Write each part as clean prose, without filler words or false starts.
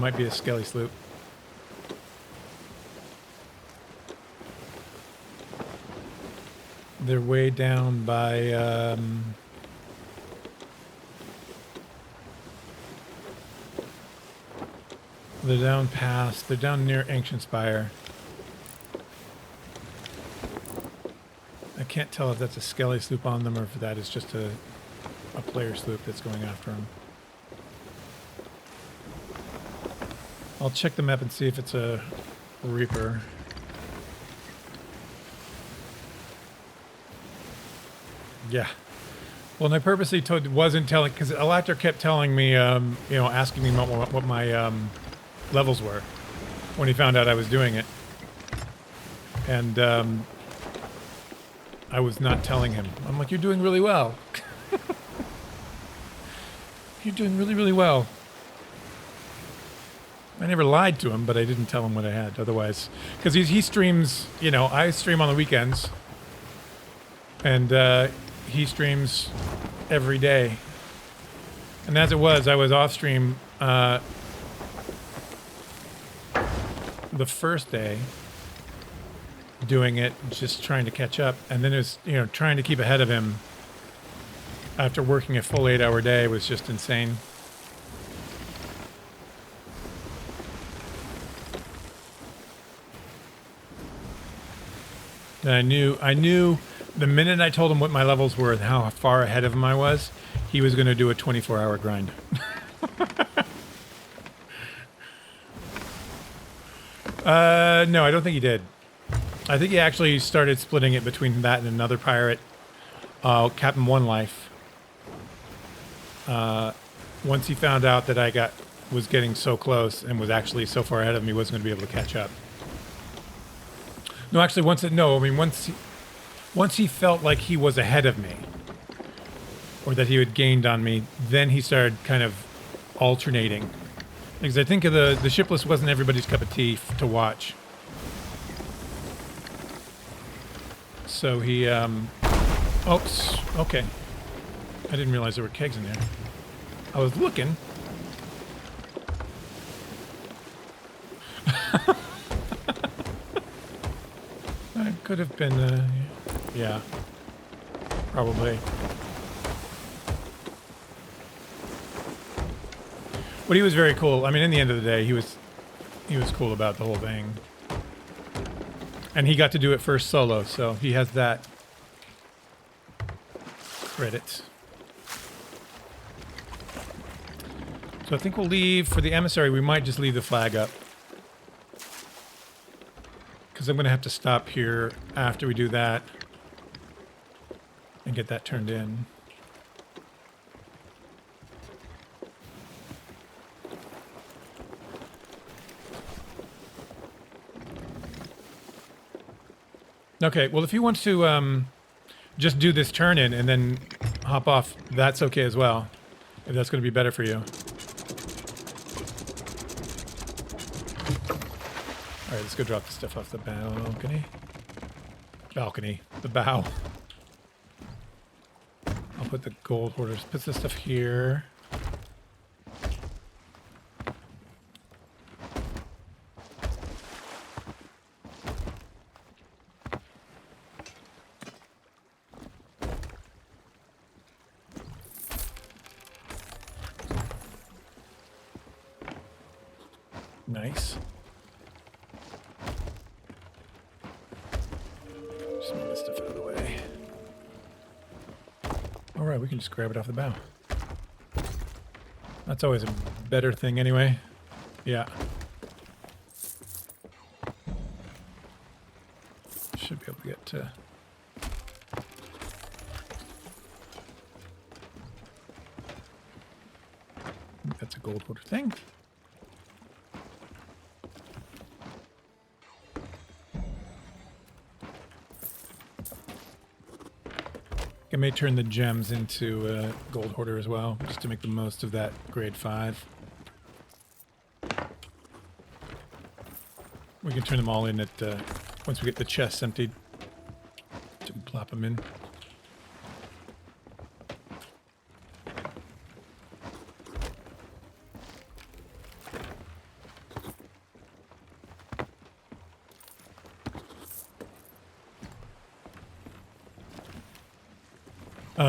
might be a skelly sloop. They're way down by, they're down near Ancient Spire. I can't tell if that's a skelly sloop on them or if that is just a player sloop that's going after them. I'll check the map and see if it's a Reaper. Yeah. Well, and I purposely wasn't telling, because Elector kept telling me, asking me what my levels were when he found out I was doing it. And I was not telling him. I'm like, you're doing really well. You're doing really, really well. I never lied to him, but I didn't tell him what I had otherwise. Because he streams, I stream on the weekends. And he streams every day. And as it was, I was off stream the first day doing it, just trying to catch up. And then it was, trying to keep ahead of him after working a full 8-hour day was just insane. And I knew the minute I told him what my levels were and how far ahead of him I was, he was going to do a 24-hour grind. No, I don't think he did. I think he actually started splitting it between that and another pirate, Captain One Life. Once he found out that I was getting so close and was actually so far ahead of me, he wasn't going to be able to catch up. No, actually, once he felt like he was ahead of me, or that he had gained on me, then he started kind of alternating. Because I think the shipless wasn't everybody's cup of tea to watch. So he, oops, okay. I didn't realize there were kegs in there. I was looking. I could have been, yeah, probably. But he was very cool. I mean, in the end of the day, he was cool about the whole thing. And he got to do it first solo, so he has that credit. So I think we'll leave, for the emissary, we might just leave the flag up. Because I'm going to have to stop here after we do that and get that turned in. Okay, well, if you want to just do this turn in and then hop off, that's okay as well. If that's going to be better for you. All right, let's go drop the stuff off the balcony. The bow. I'll put the gold hoarders, put this stuff here. Nice. Just move this stuff out of the way. All right, we can just grab it off the bow. That's always a better thing anyway. Yeah. Should be able to get to... That's a gold hoarder thing. I may turn the gems into gold hoarder as well, just to make the most of that grade 5. We can turn them all in at once we get the chests emptied. To plop them in.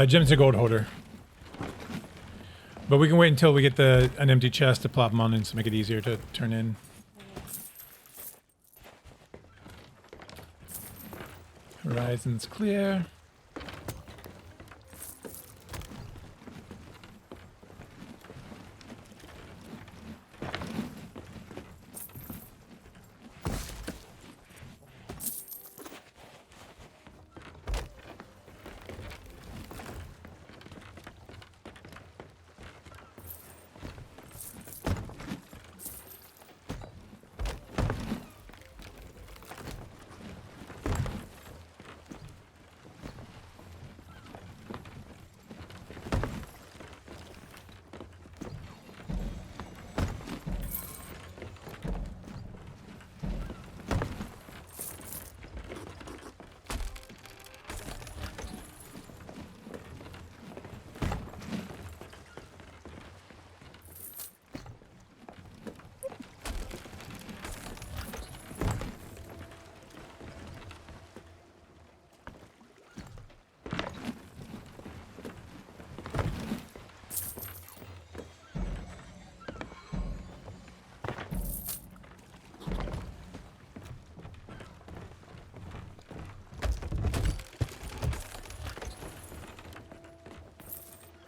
Jim's a gold holder. But we can wait until we get an empty chest to plop them on in to make it easier to turn in. Horizon's clear.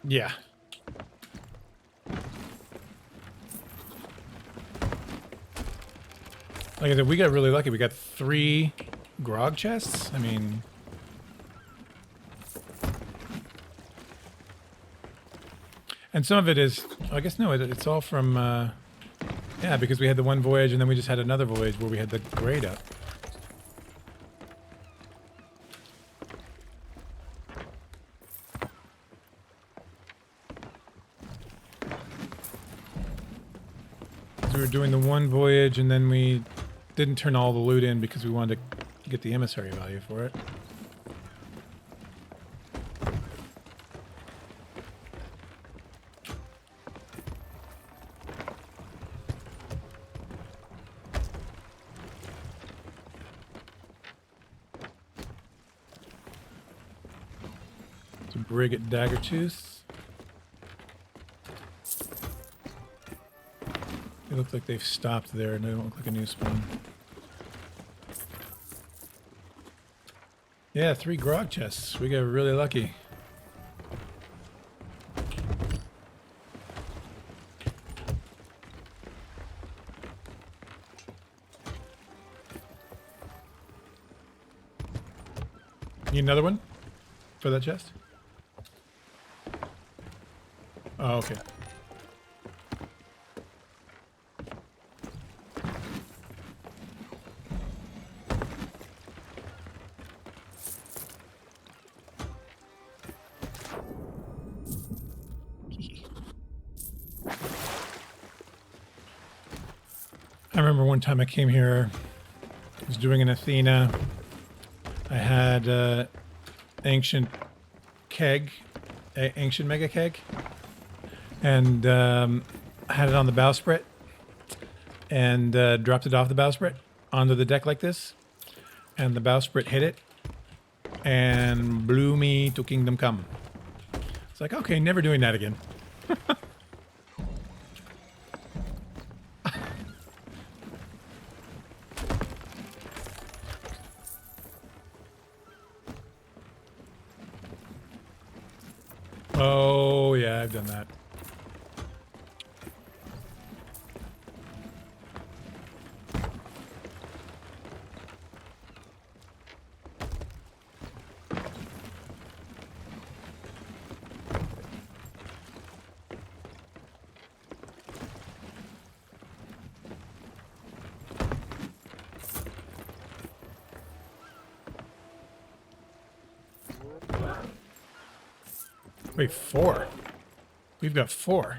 Yeah. Like I said, we got really lucky. We got 3 grog chests. I mean... And some of it is... I guess no, it's all from... yeah, because we had the one voyage and then we just had another voyage where we had the grade up. We were doing the one voyage and then we didn't turn all the loot in because we wanted to get the emissary value for it. It's a brig at Daggertooth. They look like they've stopped there and they don't look like a new spawn. Yeah, 3 grog chests. We got really lucky. Need another one for that chest? Oh, okay. I remember one time I came here, I was doing an Athena. I had ancient keg, ancient mega keg, and I had it on the bowsprit and dropped it off the bowsprit onto the deck like this, and the bowsprit hit it and blew me to Kingdom Come. It's like, okay, never doing that again. Oh, yeah, I've done that. Wait, 4? We've got 4.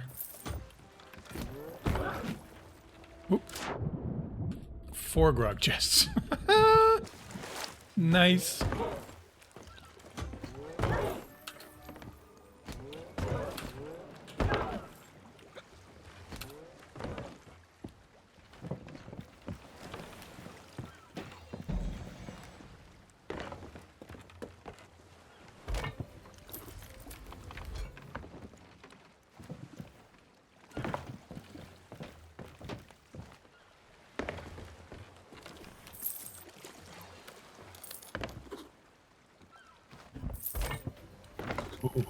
Oop. 4 grog chests. Nice. Ooh.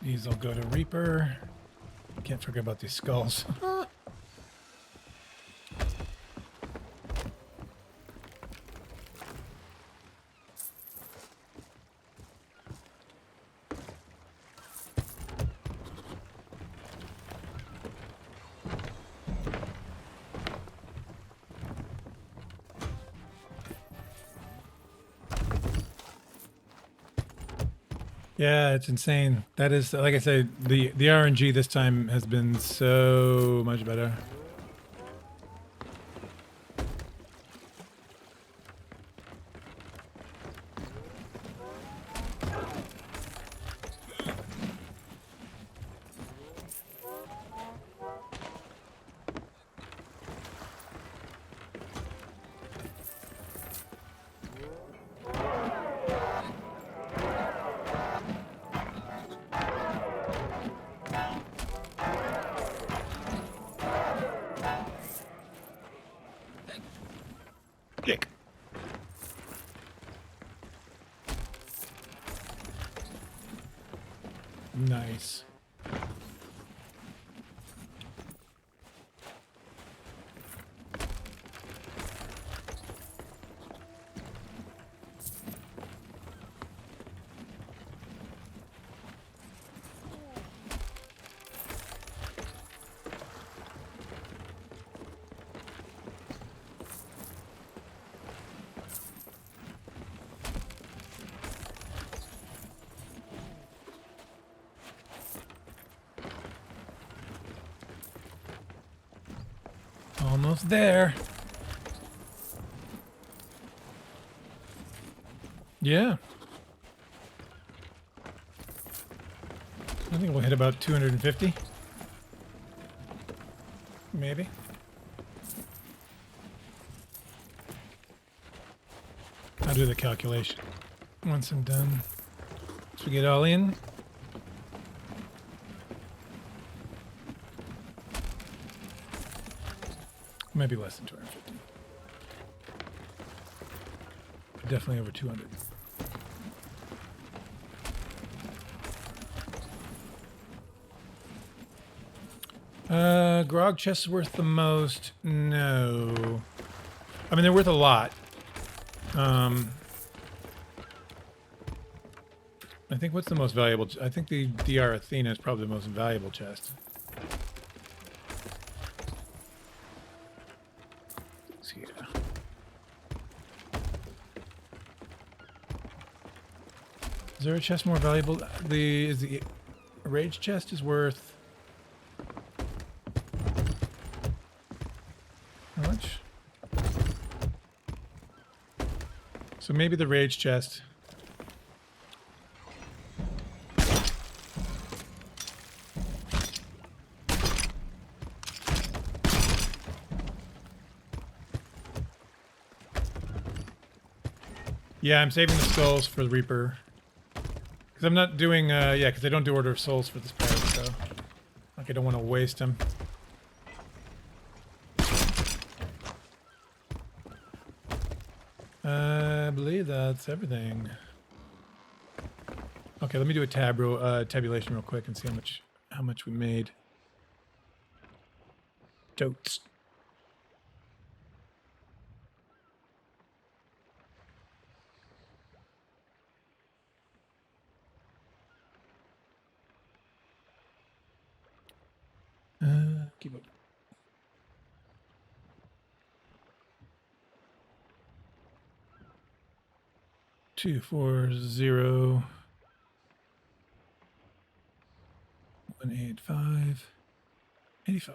These will go to Reaper. Can't forget about these skulls. Yeah, it's insane. That is, like I said, the RNG this time has been so much better. Kick. Nice. Almost there. Yeah. I think we'll hit about 250. Maybe. I'll do the calculation once I'm done. Once we get all in. Maybe less than 250. Definitely over 200. Grog chests worth the most? No. I mean, they're worth a lot. I think what's the most valuable? I think the DR Athena is probably the most valuable chest. Yeah. Is there a chest more valuable? The rage chest is worth how much? So maybe the rage chest. Yeah, I'm saving the skulls for the Reaper. Because I'm not doing, yeah, because I don't do Order of Souls for this pirate, so... Like, I don't want to waste them. I believe that's everything. Okay, let me do a tabulation real quick and see how much we made. Totes. Keep up. 240 185 85.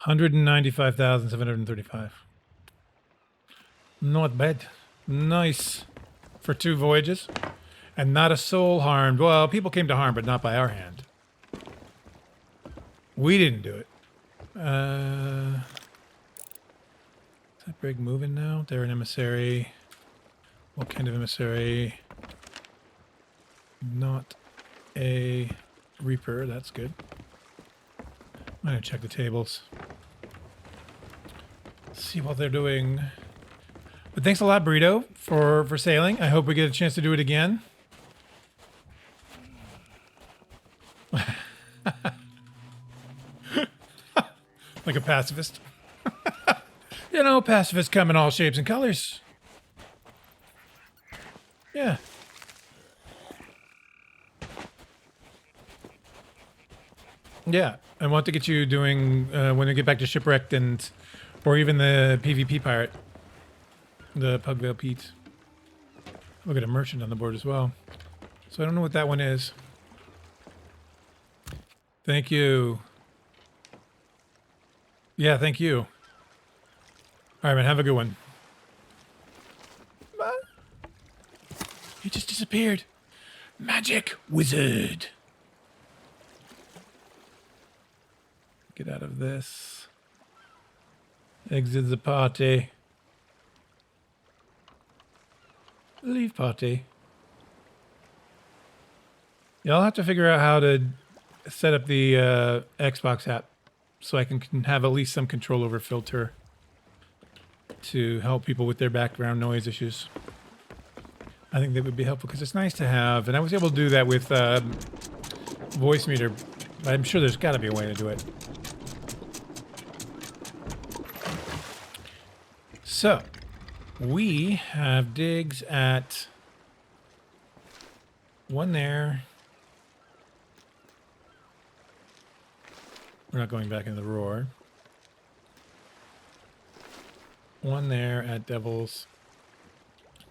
$195,735. Not bad. Nice for 2 voyages. And not a soul harmed. Well, people came to harm, but not by our hand. We didn't do it. Is that brig moving now? They're an emissary. What kind of emissary? Not a Reaper. That's good. I'm going to check the tables. See what they're doing. But thanks a lot, Burrito, for sailing. I hope we get a chance to do it again. Like a pacifist. You know, pacifists come in all shapes and colors. Yeah. Yeah, I want to get you doing, when we get back to Shipwrecked or even the PvP Pirate. The Pugvale Pete. Look at a merchant on the board as well. So I don't know what that one is. Thank you. Yeah, thank you. All right, man, have a good one. He just disappeared. Magic wizard. Get out of this. Exit the party. Leave party. Yeah, I'll have to figure out how to set up the Xbox app so I can have at least some control over filter to help people with their background noise issues. I think that would be helpful because it's nice to have, and I was able to do that with voice meter, but I'm sure there's got to be a way to do it. So, we have digs at one there. We're not going back into the roar. One there at Devils.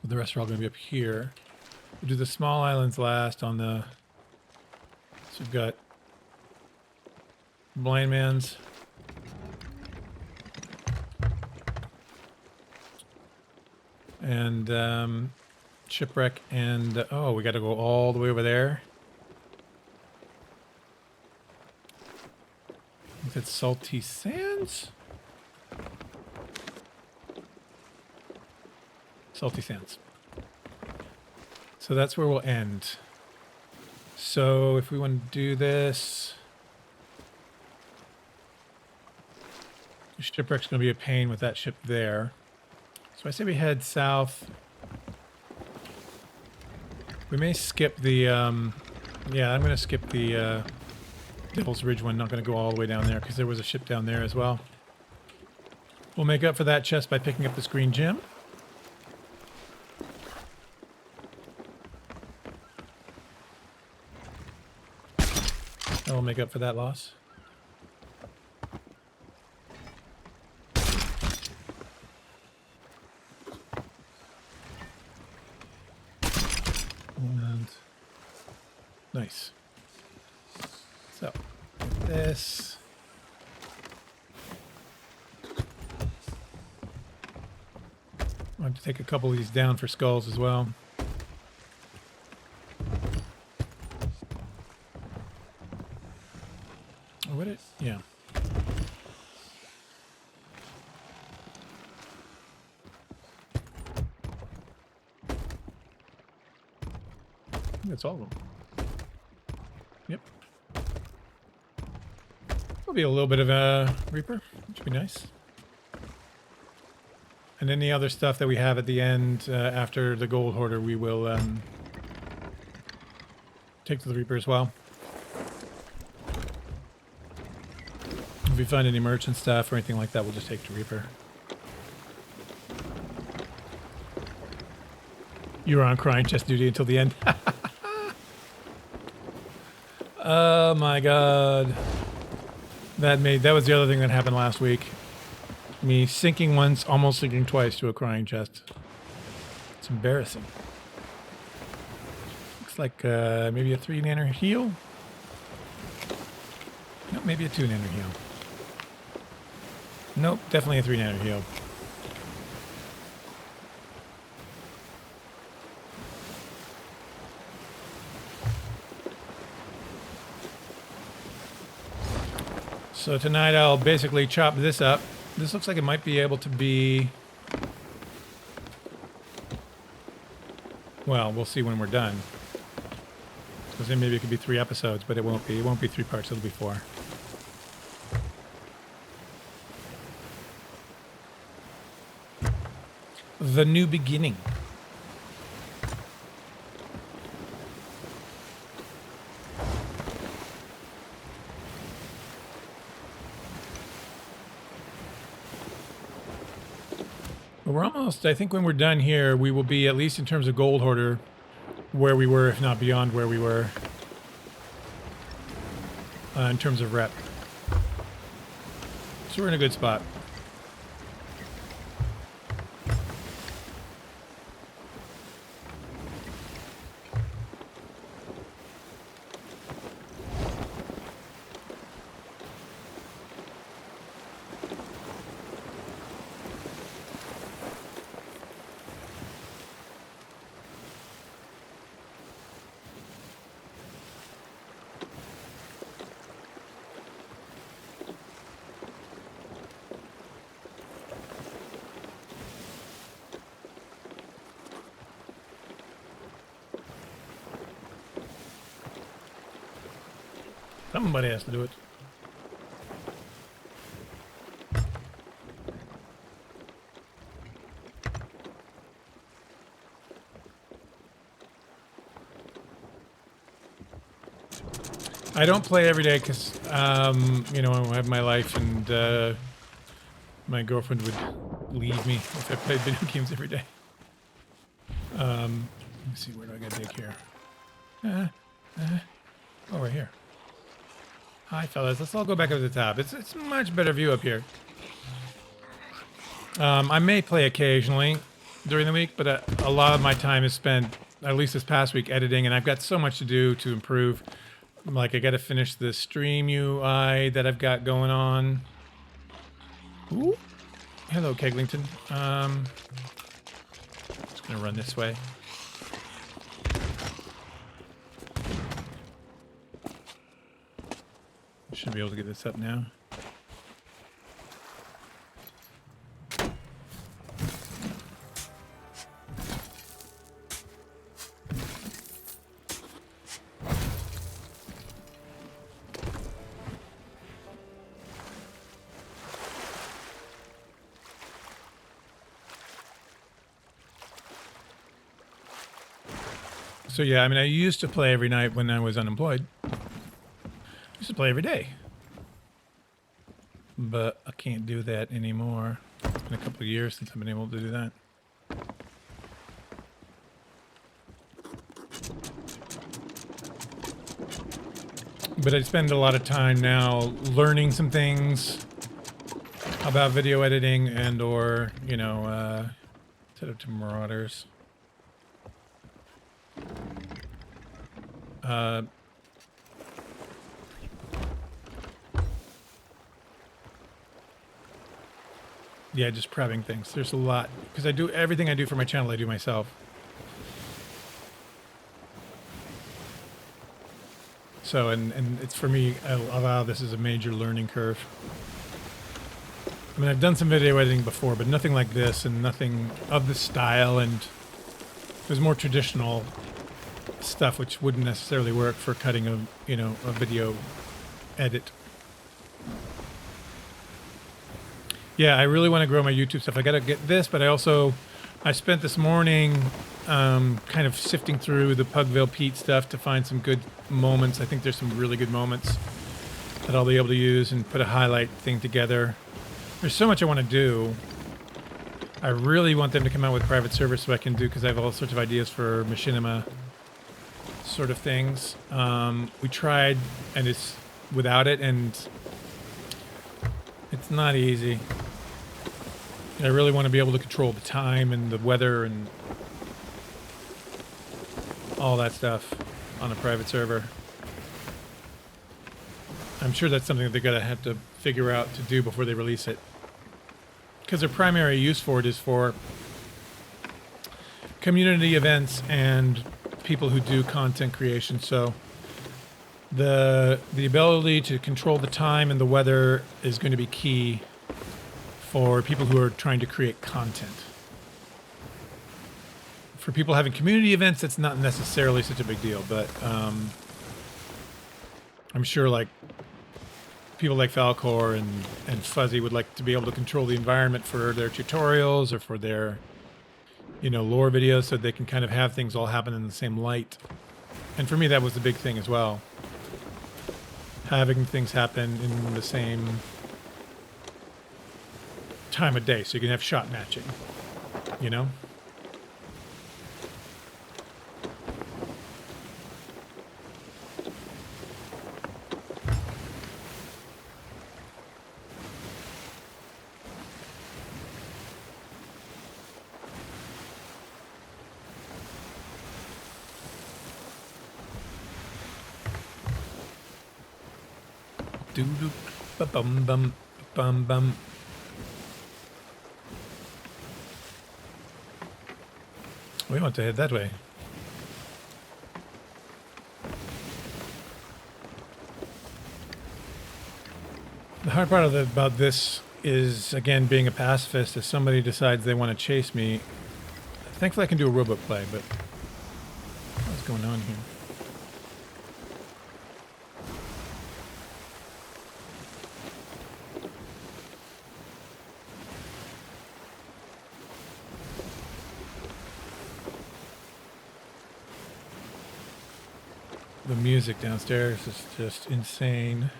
The rest are all going to be up here. We'll do the small islands last on the... So we've got Blind Man's. And Shipwreck and... oh, we got to go all the way over there. I think that's Salty Sands? Salty Sands. So that's where we'll end. So if we want to do this... Shipwreck's going to be a pain with that ship there. So I say we head south. We may skip the... yeah, I'm going to skip the Devil's Ridge one. Not going to go all the way down there because there was a ship down there as well. We'll make up for that chest by picking up this green gem. That will make up for that loss. And nice. So, like this. I have to take a couple of these down for skulls as well. Oh, would it? Yeah. That's all of them. Yep. There'll be a little bit of a Reaper, which would be nice. And any other stuff that we have at the end after the Gold Hoarder, we will take to the Reaper as well. If we find any merchant stuff or anything like that, we'll just take to Reaper. You were on crying chest duty until the end. Oh my god. That was the other thing that happened last week. Me sinking once, almost sinking twice to a crying chest. It's embarrassing. Looks like maybe a 3 nanner heal. No, maybe a 2 nanner heal. Nope, definitely a 3 nanner heal. So tonight I'll basically chop this up. This looks like it might be able to be... Well, we'll see when we're done. Because then maybe it could be 3 episodes, but it won't be. It won't be 3 parts, it'll be 4. The new beginning. We're almost, I think when we're done here, we will be, at least in terms of Gold Hoarder, where we were, if not beyond where we were, in terms of rep. So we're in a good spot. Somebody has to do it. I don't play every day because, you know, I have my life and my girlfriend would leave me if I played video games every day. Let me see, where do I get dig here? Oh, right here. Hi, fellas. Let's all go back up to the top. It's a much better view up here. I may play occasionally during the week, but a lot of my time is spent, at least this past week, editing, and I've got so much to do to improve. Like, I got to finish the stream UI that I've got going on. Ooh. Hello, Keglington. Just gonna run this way. Should be able to get this up now. So yeah, I mean, I used to play every night when I was unemployed. I used to play every day. But I can't do that anymore. It's been a couple of years since I've been able to do that. But I spend a lot of time now learning some things about video editing and or, you know, set up to Marauders. Yeah, just prepping things. There's a lot because I do everything I do for my channel. I do myself. So and it's for me. Wow, this is a major learning curve. I mean, I've done some video editing before, but nothing like this, and nothing of this style. And it was more traditional stuff, which wouldn't necessarily work for cutting a a video edit. Yeah, I really want to grow my YouTube stuff. I got to get this, but I spent this morning kind of sifting through the Pugville Pete stuff to find some good moments. I think there's some really good moments that I'll be able to use and put a highlight thing together. There's so much I want to do. I really want them to come out with private servers so I can do, because I have all sorts of ideas for machinima sort of things. We tried, and it's without it, and it's not easy. I really want to be able to control the time and the weather and all that stuff on a private server. I'm sure that's something that they're going to have to figure out to do before they release it. Because their primary use for it is for community events and people who do content creation. So the ability to control the time and the weather is going to be key for people who are trying to create content. For people having community events, that's not necessarily such a big deal, but I'm sure like people like Falcor and Fuzzy would like to be able to control the environment for their tutorials or for their, you know, lore videos, so they can kind of have things all happen in the same light. And for me, that was the big thing as well. Having things happen in the same time of day, so you can have shot matching, you know? Doo-doo, ba-bum-bum, bum-bum. We want to head that way. The hard part about this is, again, being a pacifist. If somebody decides they want to chase me, thankfully I can do a robot play, but what's going on here? The music downstairs is just insane.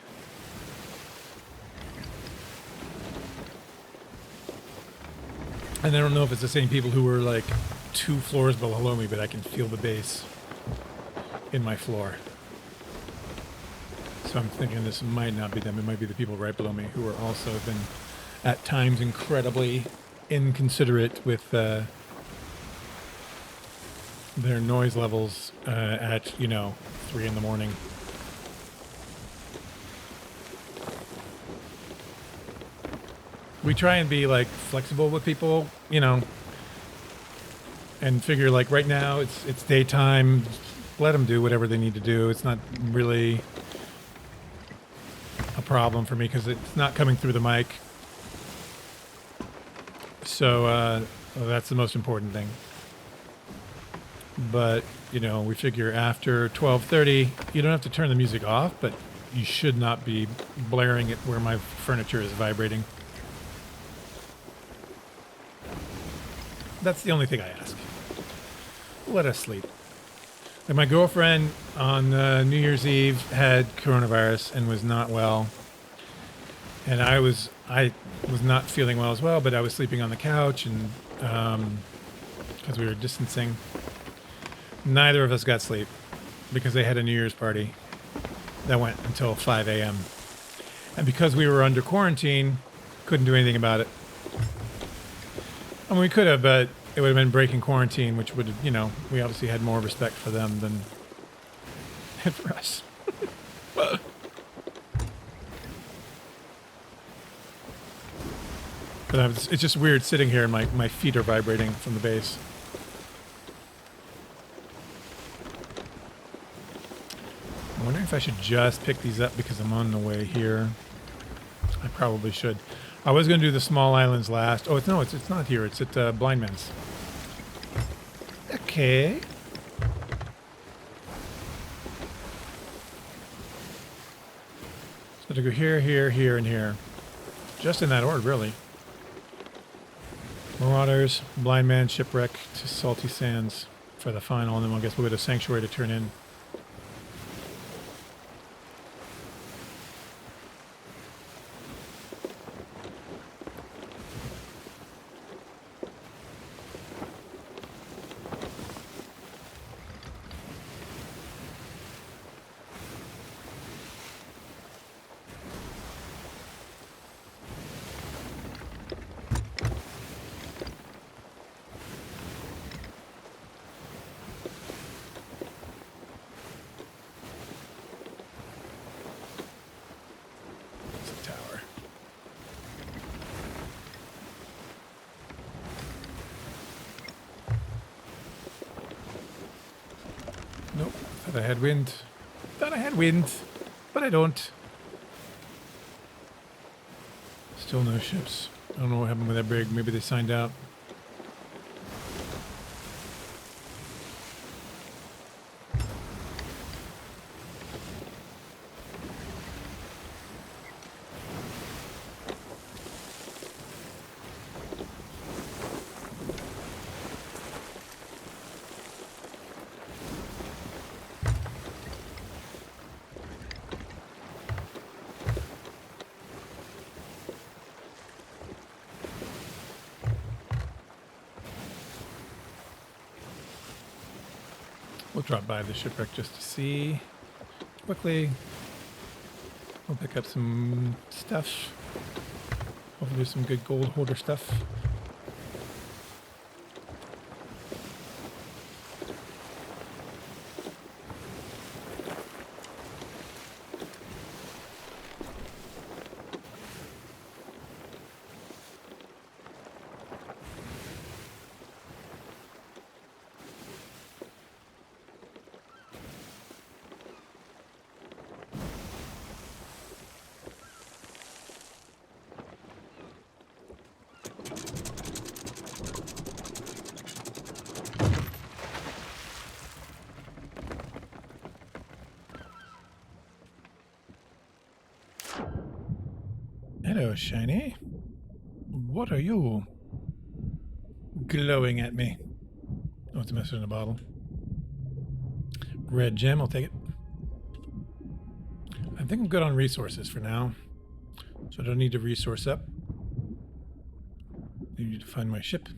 And I don't know if it's the same people who were like 2 floors below me, but I can feel the bass in my floor. So I'm thinking this might not be them. It might be the people right below me who are also been at times incredibly inconsiderate with their noise levels at, you know, 3 in the morning. We try and be like flexible with people, you know, and figure like right now it's daytime. Let them do whatever they need to do. It's not really a problem for me because it's not coming through the mic. So that's the most important thing. But, you know, we figure after 12:30, you don't have to turn the music off, but you should not be blaring it where my furniture is vibrating. That's the only thing I ask. Let us sleep. Like my girlfriend on New Year's Eve had coronavirus and was not well. And I was not feeling well as well, but I was sleeping on the couch and because we were distancing. Neither of us got sleep because they had a New Year's party that went until 5 a.m. And because we were under quarantine, couldn't do anything about it. I mean, we could have, but it would have been breaking quarantine, which would have, you know, we obviously had more respect for them than for us. But it's just weird sitting here and my feet are vibrating from the bass. I'm wondering if I should just pick these up because I'm on the way here. I probably should. I was going to do the small islands last. Oh, it's not here. It's at Blind Man's. Okay. So to go here, here, here, and here. Just in that order, really. Marauders, Blind Man, Shipwreck, to Salty Sands for the final, and then I guess we'll go to Sanctuary to turn in. Nope. Thought I had wind. Thought I had wind, but I don't. Still no ships. I don't know what happened with that brig. Maybe they signed out. We'll drop by the shipwreck just to see quickly. We'll pick up some stuff. Hopefully some good gold hoarder stuff. Hello, Shiny. What are you glowing at me? Oh, it's a message in a bottle. Red gem, I'll take it. I think I'm good on resources for now. So I don't need to resource up. I need to find my ship.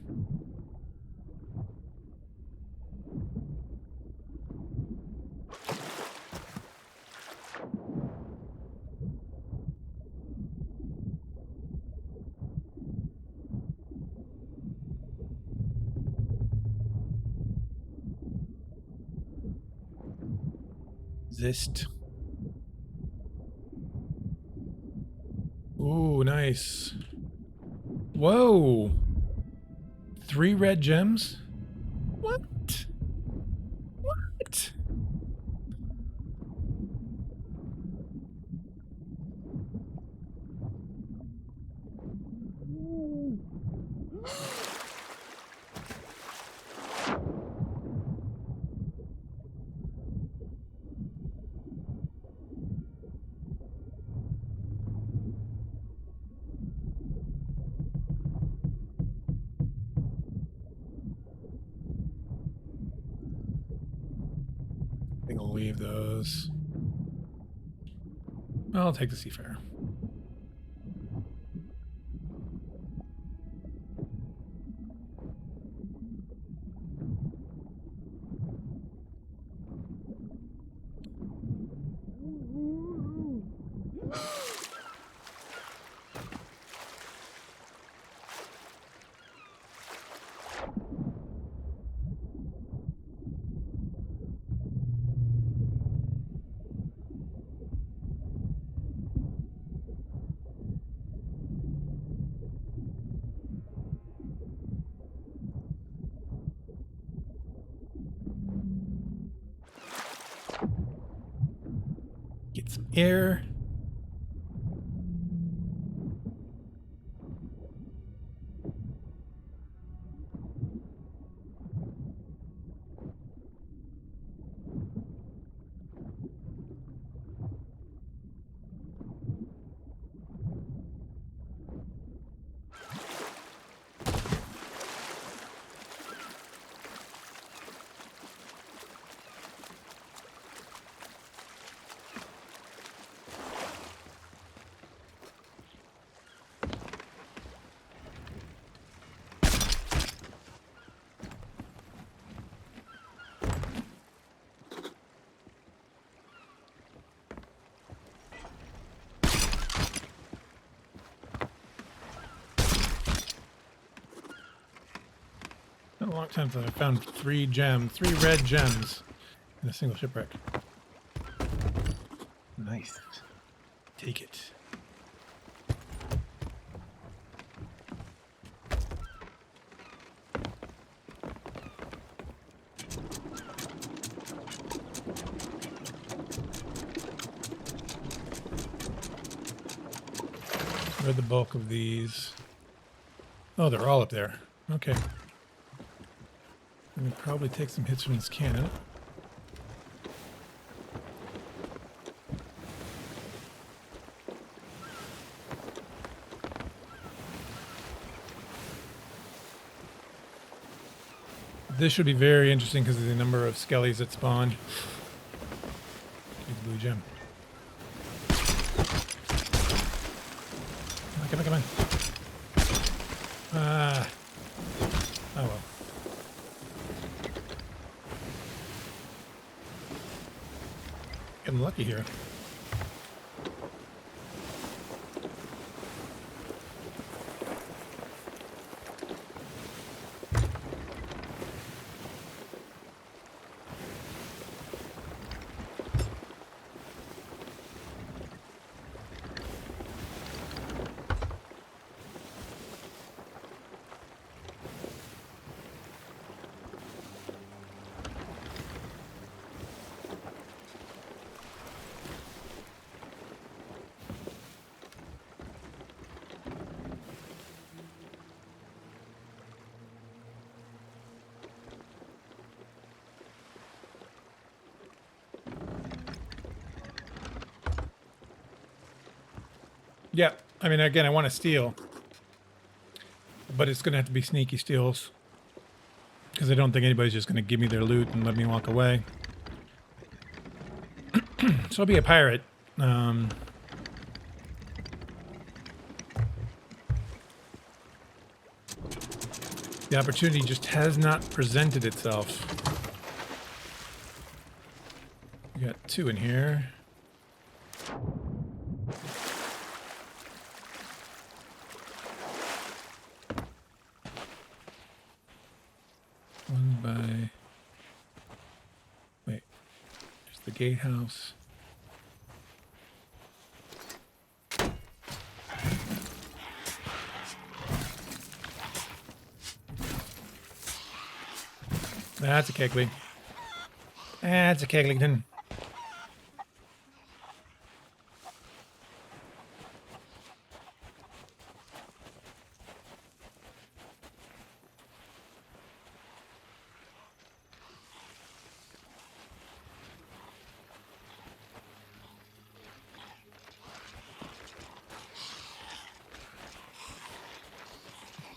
Zist. Ooh, nice. Whoa! 3 red gems? What? What? I think I'll leave those. I'll take the Seafarer. Get some air. Been a long time since I found 3 red gems in a single shipwreck. Nice. Take it. Where are the bulk of these? Oh, they're all up there. Okay. I'm gonna probably take some hits from this cannon. This should be very interesting because of the number of skellies that spawned. Big blue gem. Come on, come on, come on. Ah. Oh well. Getting lucky here. Yeah, I mean, again, I want to steal, but it's going to have to be sneaky steals because I don't think anybody's just going to give me their loot and let me walk away. So I'll be a pirate. The opportunity just has not presented itself. We got 2 in here. One by... Wait. There's the gatehouse. That's a kegly. That's a keglington.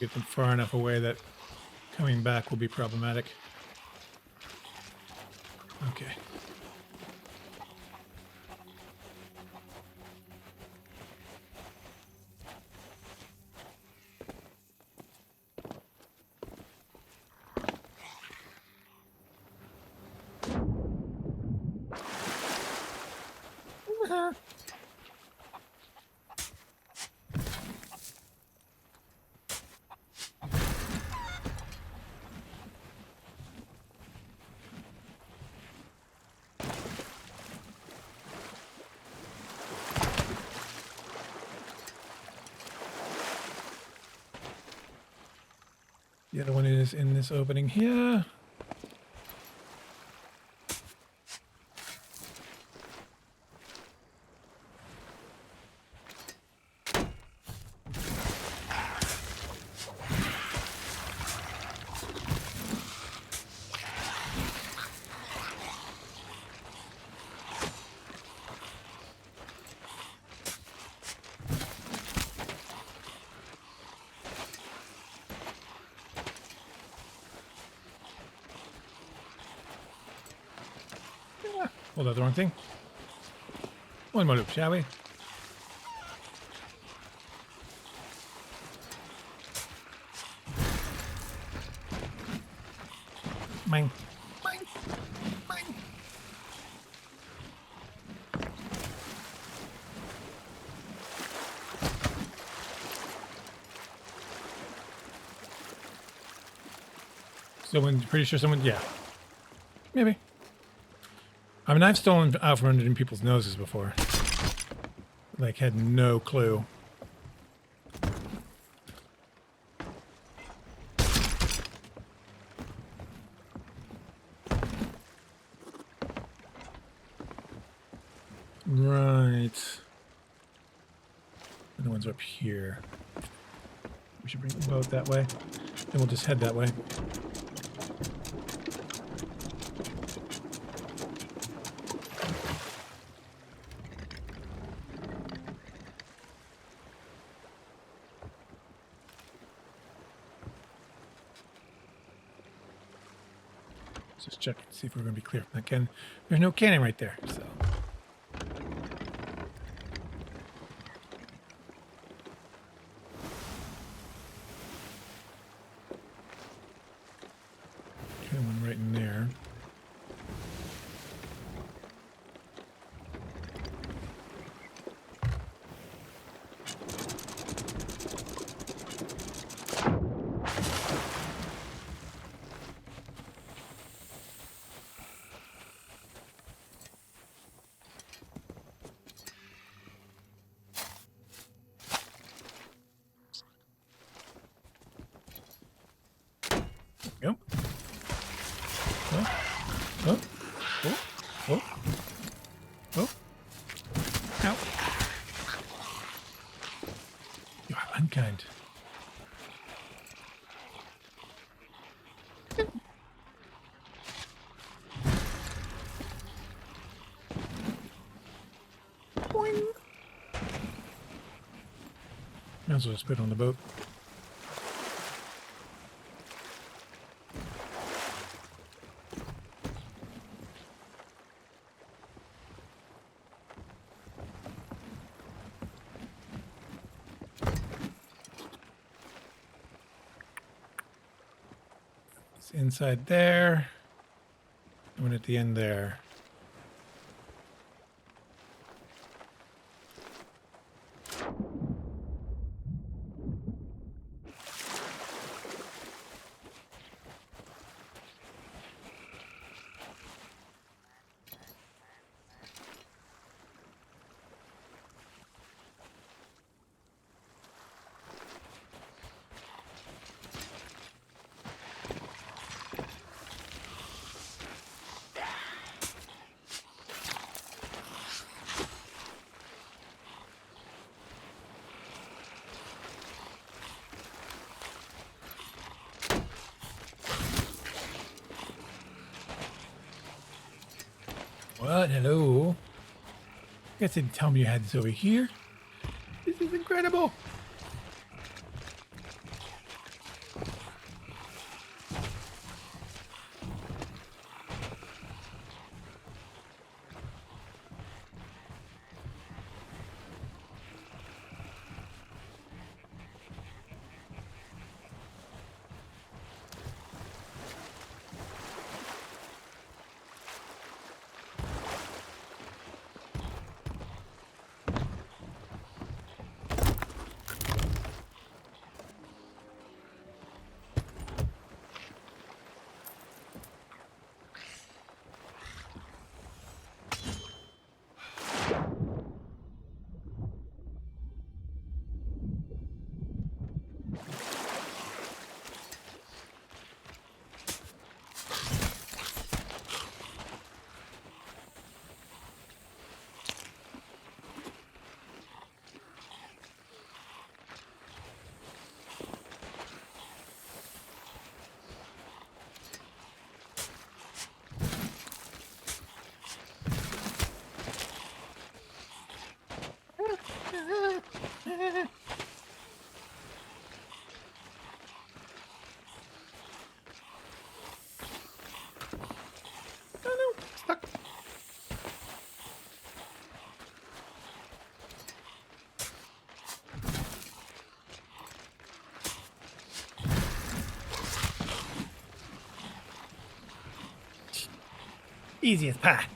Get them far enough away that coming back will be problematic. Okay. The other one is in this opening here. Hold out the wrong thing. One more loop, shall we? Mine. Mine. Mine. Someone, pretty sure someone, yeah. Maybe. I mean, I've stolen out from under people's noses before. Like, had no clue. Right. I don't ones are up here. We should bring the boat that way. Then we'll just head that way. Let's just check and see if we're going to be clear from that cannon. There's no cannon right there, so... one right in there. Yep. Oh, oh, oh, oh, ow. You are unkind. Boing. Might as well spit on the boat. Inside there, and one at the end there. What? Hello? You guys didn't tell me you had this over here. This is incredible. Easy as pie.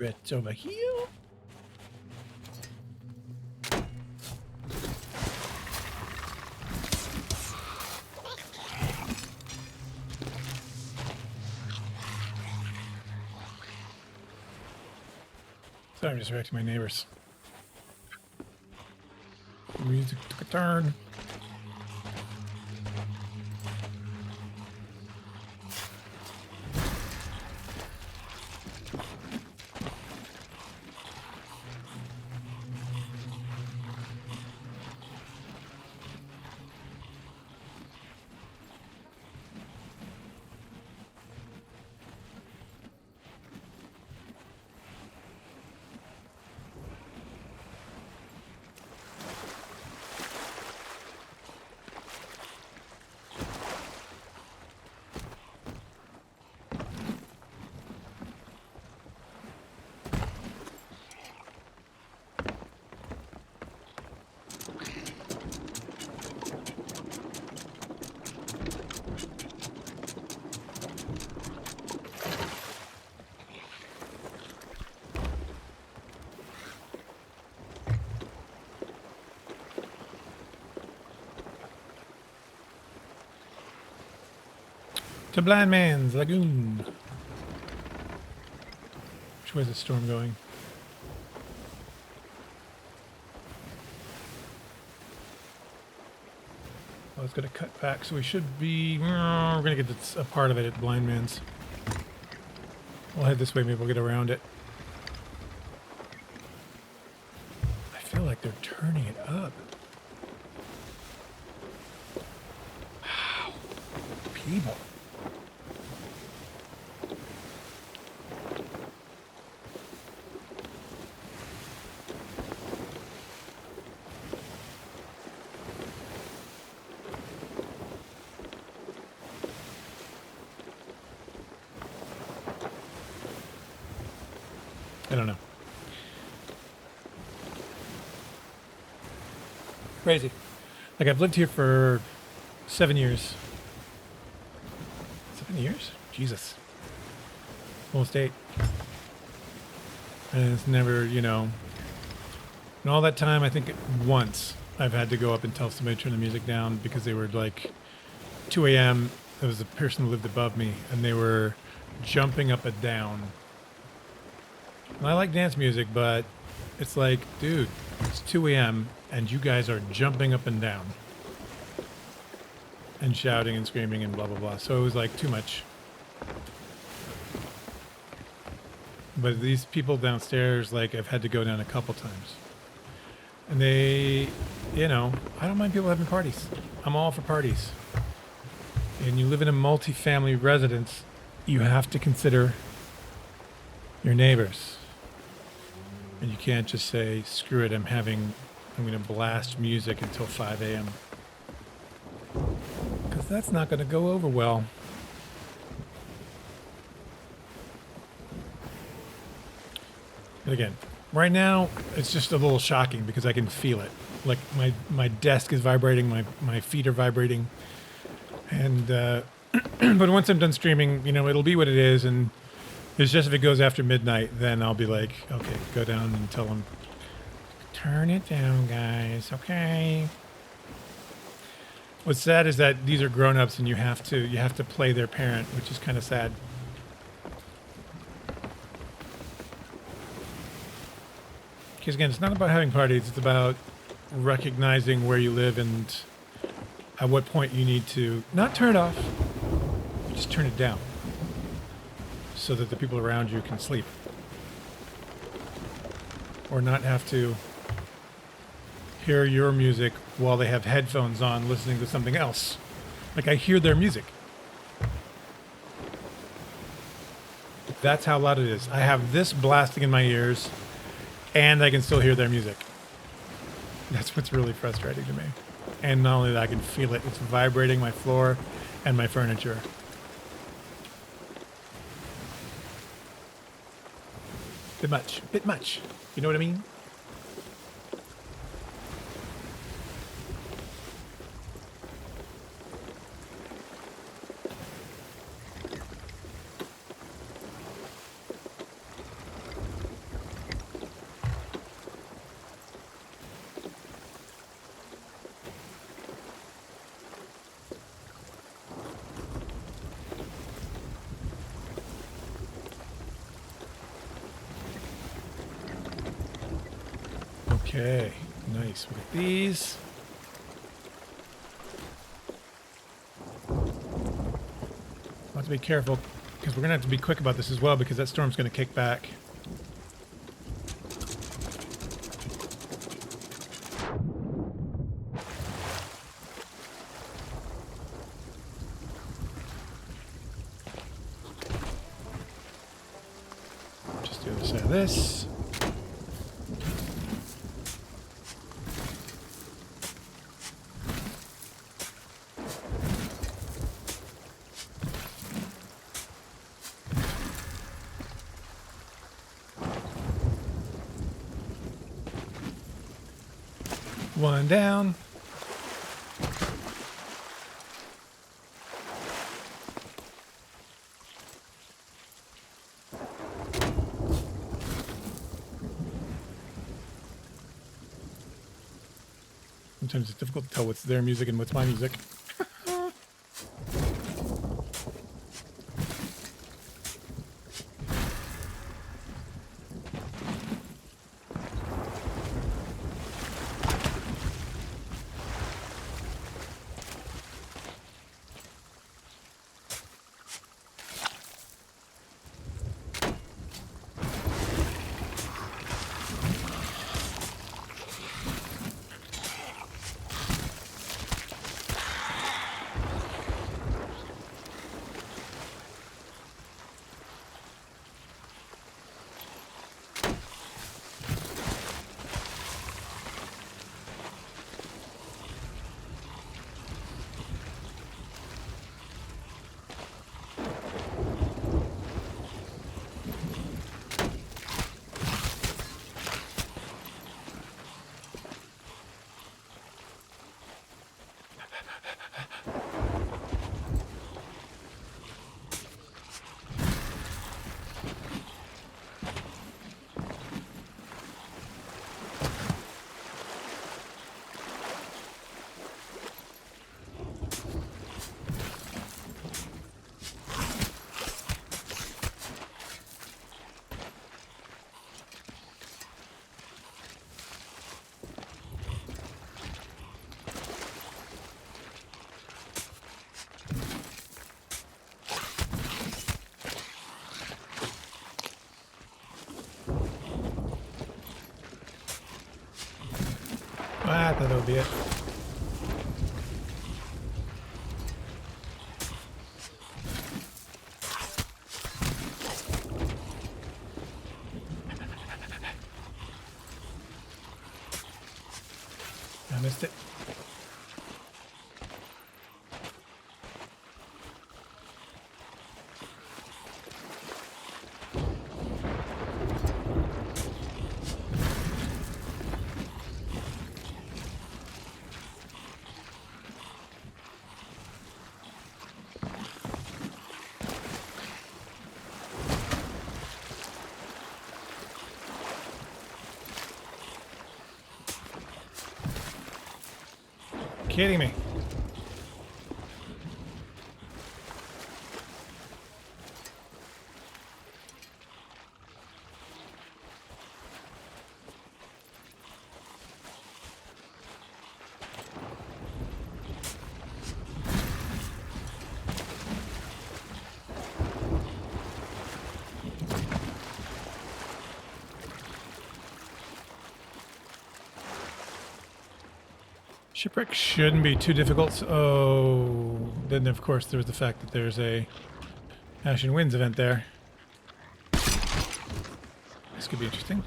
It's over here. Sorry, I'm distracting my neighbors. Music took a turn. To Blind Man's Lagoon. Which way is the storm going? Oh, it's going to cut back, so we should be... We're going to get this, a part of it at Blind Man's. We'll head this way, maybe we'll get around it. I feel like they're turning it up. Wow. People. I don't know. Crazy. Like, I've lived here for 7 years. 7 years? Jesus. Almost 8. And it's never, you know... In all that time, I think once I've had to go up and tell somebody to turn the music down because they were like 2 a.m. There was a person who lived above me, and they were jumping up and down. And I like dance music, but it's like, dude, it's 2 a.m. and you guys are jumping up and down and shouting and screaming and blah, blah, blah. So it was like too much. But these people downstairs, like, I've had to go down a couple times. And they, you know, I don't mind people having parties. I'm all for parties. And you live in a multi-family residence, you have to consider your neighbors. And you can't just say, screw it, I'm going to blast music until 5 a.m. Because that's not going to go over well. And again, right now, it's just a little shocking because I can feel it. Like my desk is vibrating, my feet are vibrating. And, but once I'm done streaming, you know, it'll be what it is. And it's just if it goes after midnight, then I'll be like, okay, go down and tell them, turn it down, guys, okay? What's sad is that these are grown-ups and you have to play their parent, which is kind of sad. Because again, it's not about having parties, it's about recognizing where you live and at what point you need to not turn it off, just turn it down. So that the people around you can sleep. Or not have to hear your music while they have headphones on listening to something else. Like, I hear their music. That's how loud it is. I have this blasting in my ears, and I can still hear their music. That's what's really frustrating to me. And not only that, I can feel it. It's vibrating my floor and my furniture. Bit much. You know what I mean? Okay, nice. We got these. I'll have to be careful because we're going to have to be quick about this as well because that storm's going to kick back. Just the other side of this. One down. Sometimes it's difficult to tell what's their music and what's my music. I thought that would be it. I missed it. Kidding me. Shipwreck shouldn't be too difficult. Oh, then of course there was the fact that there's a Ashen Winds event there. This could be interesting.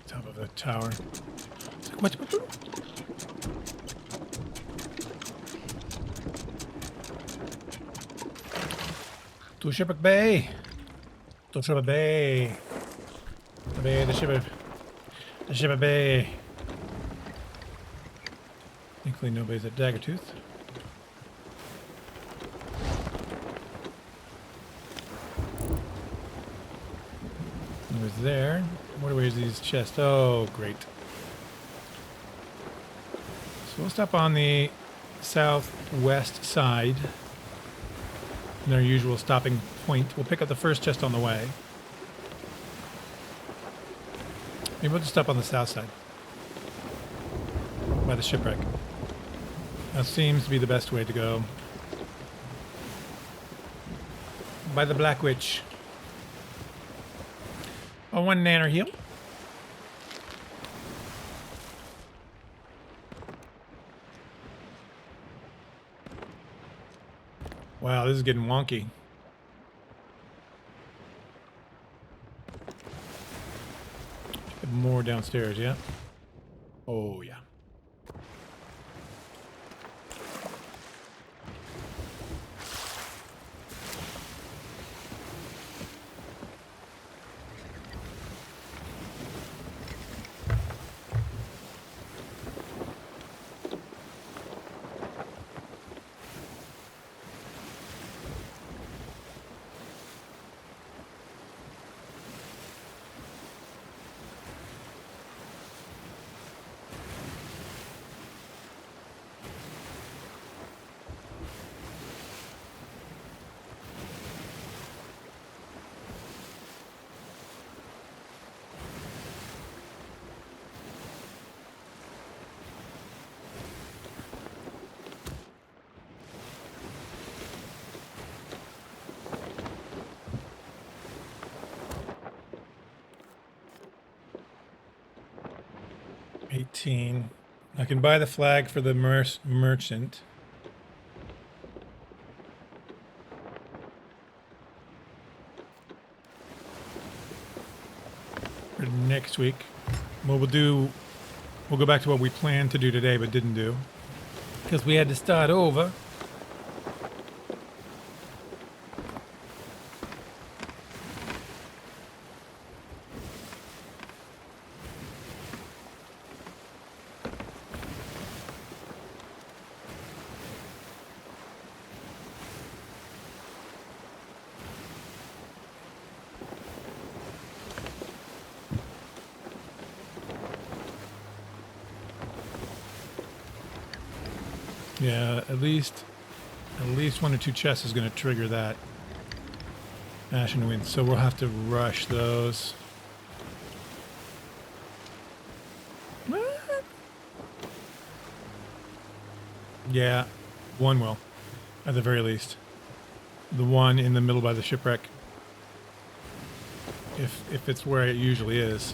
Top of the tower. What? To Shipwreck Bay. To Shipwreck Bay. The bay, the Shipwreck. The Shipwreck Bay. Thankfully nobody's at Daggertooth. Nobody's there. Where's these chests? Oh, great. So we'll stop on the southwest side. In our usual stopping point. We'll pick up the first chest on the way. Maybe we'll just stop on the south side. By the shipwreck. That seems to be the best way to go. By the Black Witch. Oh, one nanner heal. Wow, this is getting wonky. More downstairs, yeah? Oh, yeah. I can buy the flag for the merchant. For next week. What we'll go back to what we planned to do today but didn't do. Because we had to start over. Yeah, at least one or two chests is going to trigger that Ashen Wind, so we'll have to rush those. What? Yeah, one will, at the very least. The one in the middle by the shipwreck, if it's where it usually is.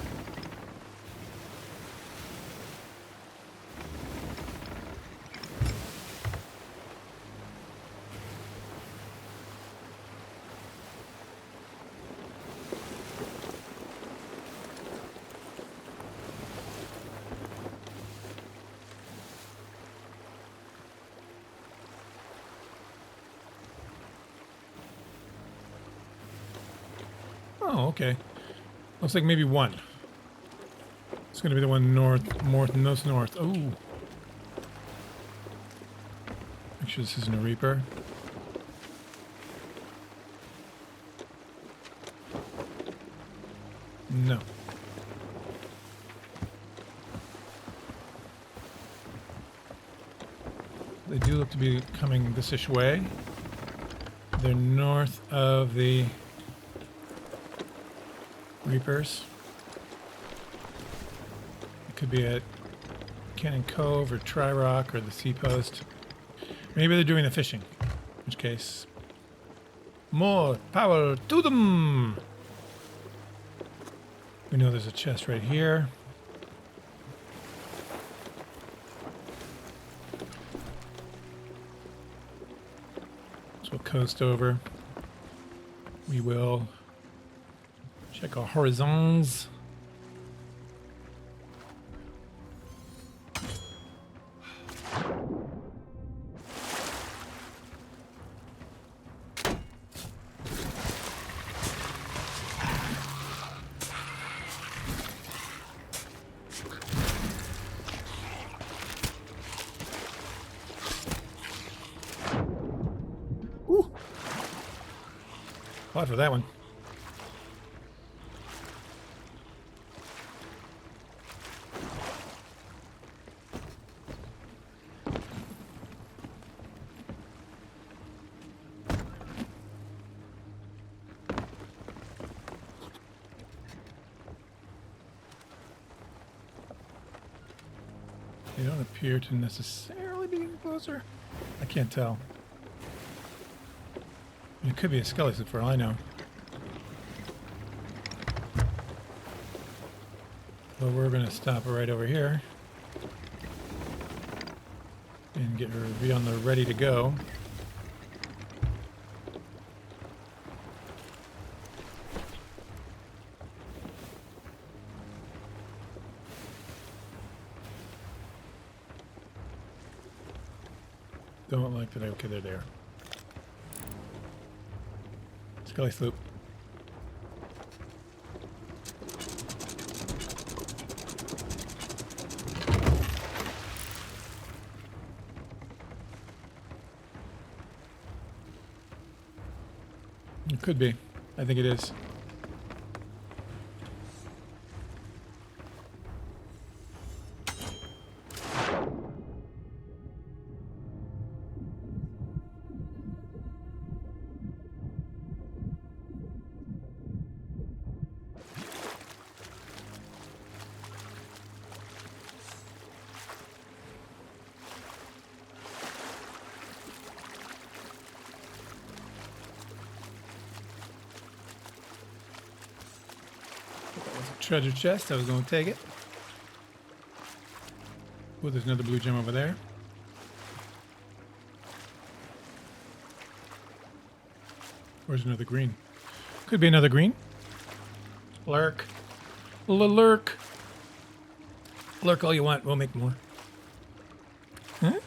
Oh, okay. Looks like maybe one. It's going to be the one north. Oh. Make sure this isn't a Reaper. No. They do look to be coming this-ish way. They're north of the Reapers. It could be at Cannon Cove or Tri Rock or the Sea Post. Maybe they're doing the fishing. In which case, more power to them! We know there's a chest right here. So we'll coast over. We will check our horizons. Fought for that one. They don't appear to necessarily be getting closer. I can't tell. It could be a skelly for all I know. But we're going to stop right over here and get her be on the ready to go. Don't like that. Okay, they're there. Skelly sloop. It could be. I think it is. Treasure chest. I was going to take it. Oh, there's another blue gem over there. Where's another green? Could be another green. Lurk. Lurk. Lurk all you want. We'll make more. Huh?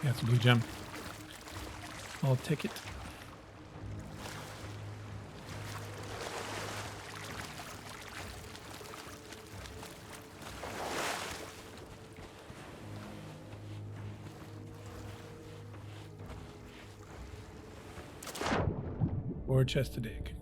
Yeah, it's a blue gem. I'll take it. Or chest to dig.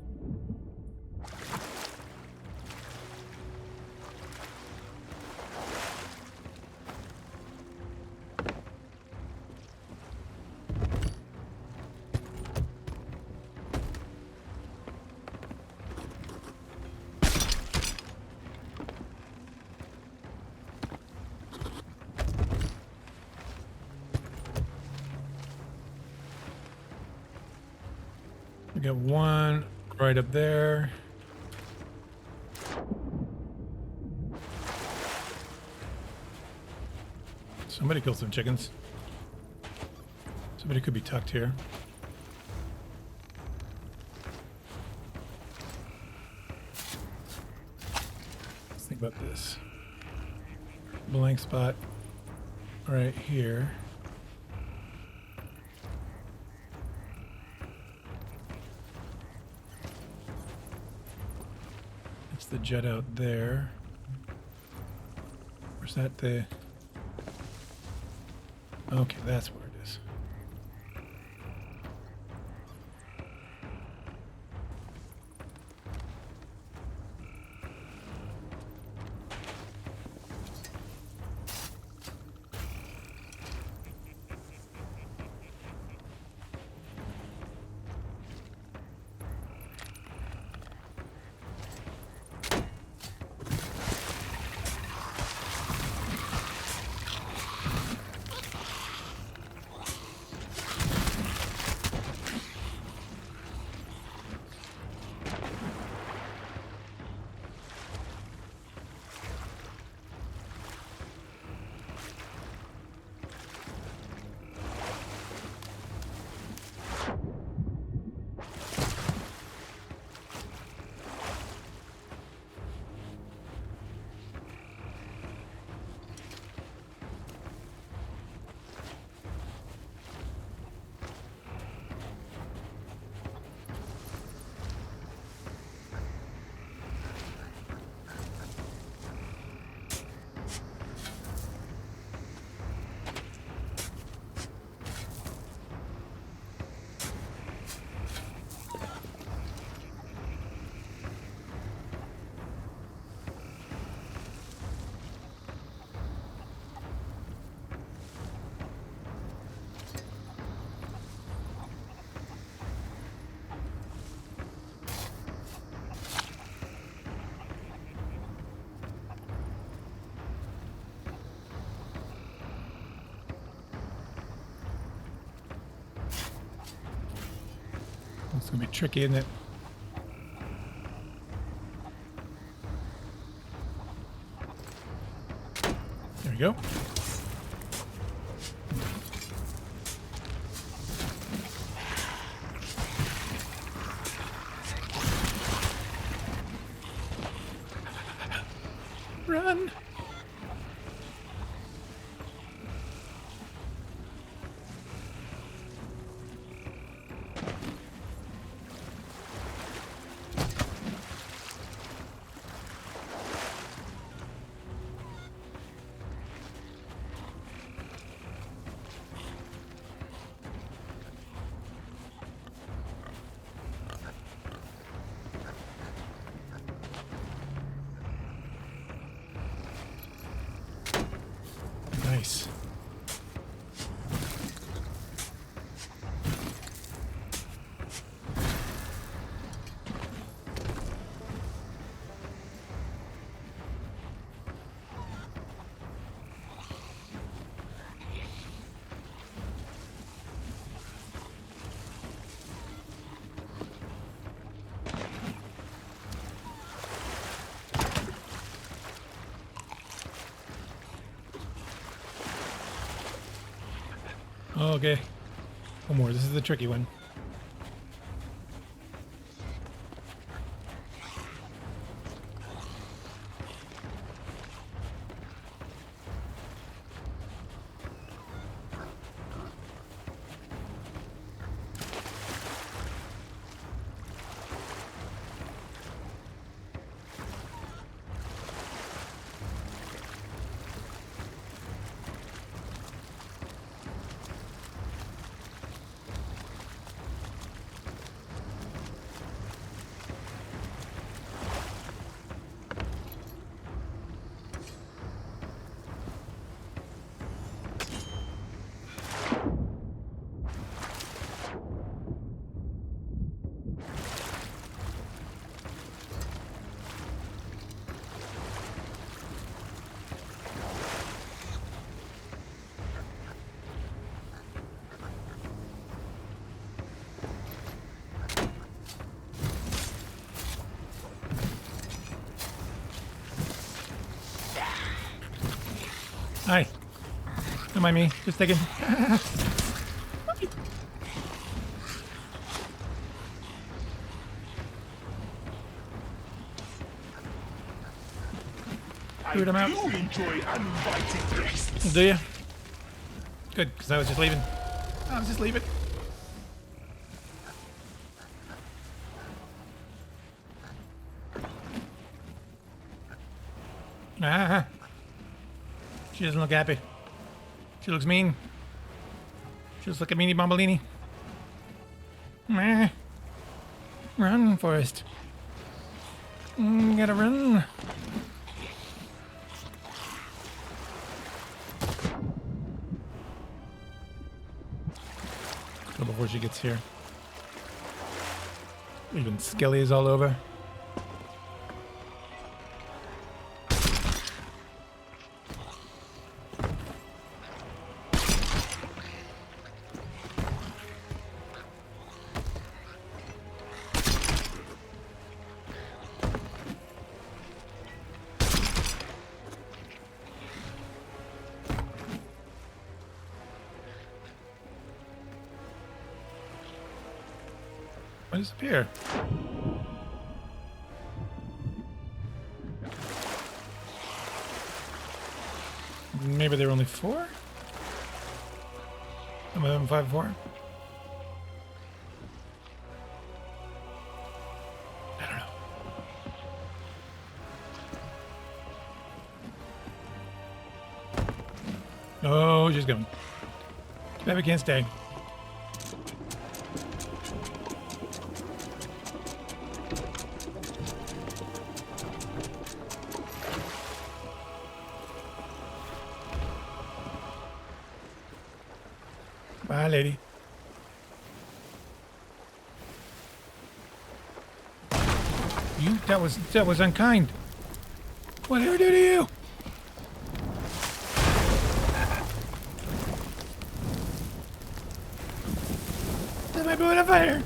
We got one right up there. Somebody killed some chickens. Somebody could be tucked here. Let's think about this. Blank spot right here. The jet out there. Where's that? Okay, that's where it is. It's gonna be tricky, isn't it? There we go. Run! Nice. Okay. One more. This is the tricky one. Hi. Don't mind me. Just taking. Food him out. Enjoy uninvited guests. Do you? Good, because I was just leaving. I was just leaving. Ah. She doesn't look happy. She looks mean. She looks like a meanie bombolini. Meh. Run, Forrest. Gotta run. Go before she gets here. Even Skelly is all over. What is up here? Maybe there were only 4? Some of them 5 4? I don't know. Oh, she's going. Baby can't stay. Bye, lady. You? That was unkind. What did I do to you? Set my boat on fire.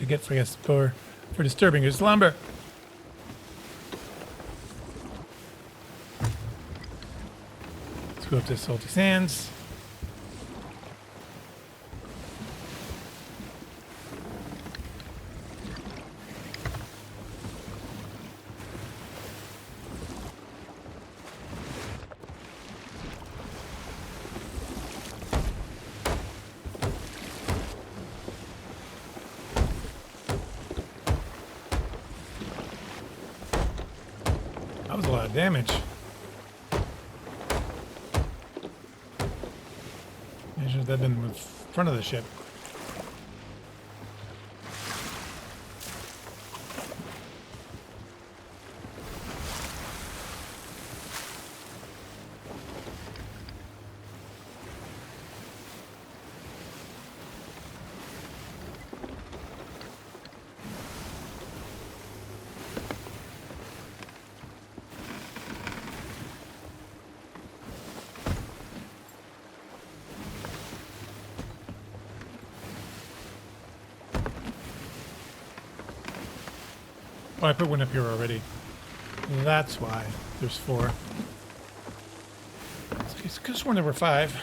get for disturbing your slumber. Let's go up to Salty Sands. That was a lot of damage. Imagine if that had been in front of the ship. Oh, I put one up here already. That's why there's 4. It's just when there were 5.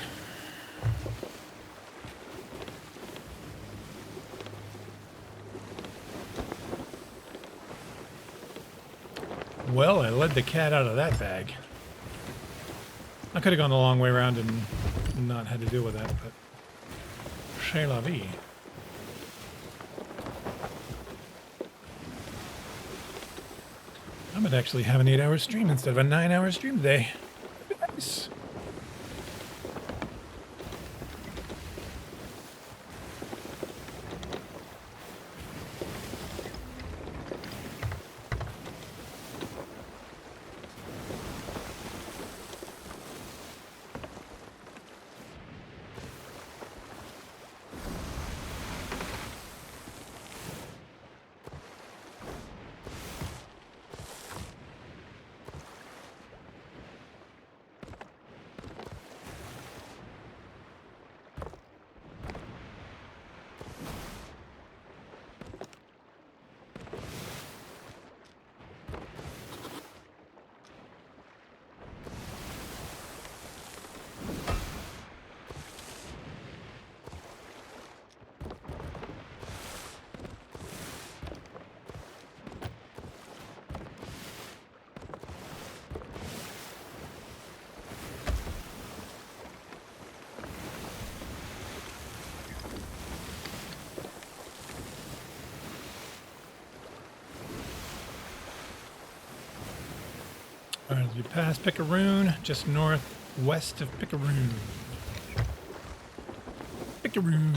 Well, I led the cat out of that bag. I could have gone the long way around and not had to deal with that, but c'est la vie. I might actually have an 8-hour stream instead of a 9-hour stream today. That'd be nice. All right, as we pass Picaroon, just northwest of Picaroon. Picaroon.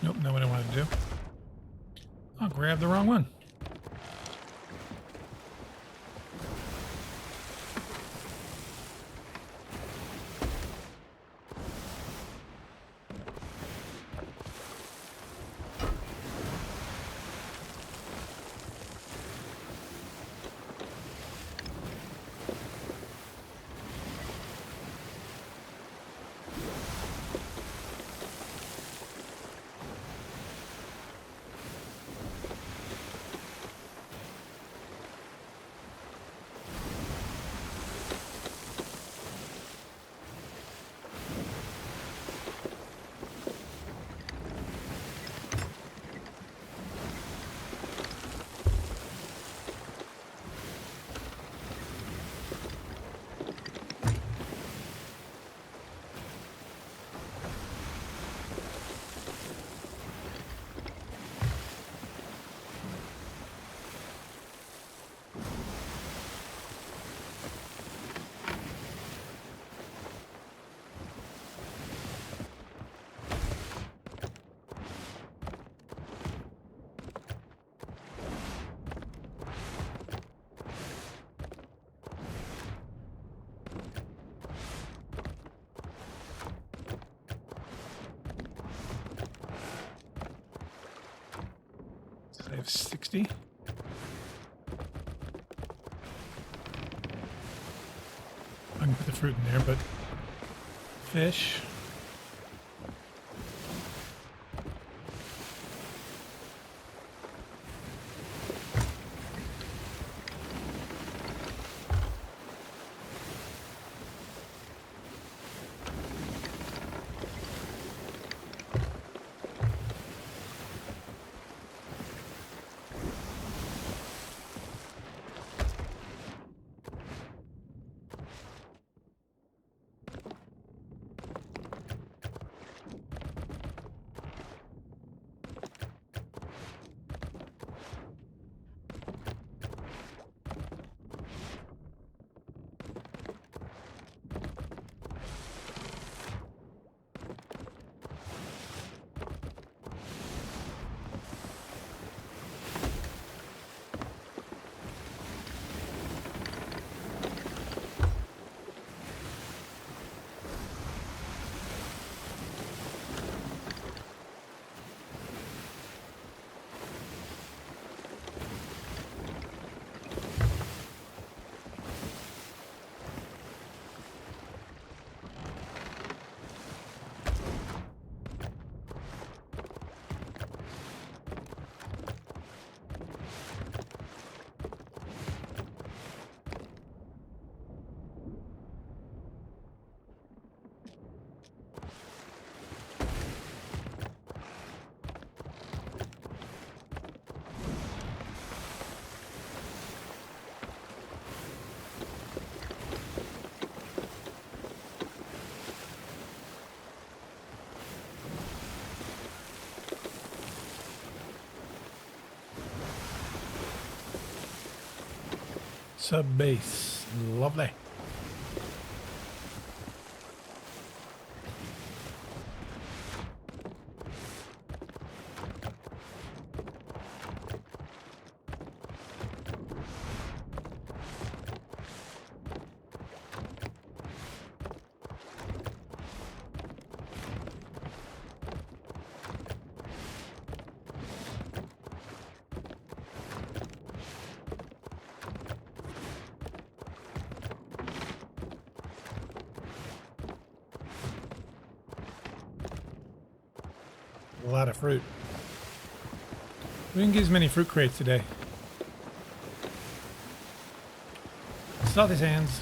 Nope, not what I wanted to do. I'll grab the wrong one. I have 60. I can put the fruit in there, but fish. Sub base. Lovely. A lot of fruit. We didn't get as many fruit crates today. Saw these hands.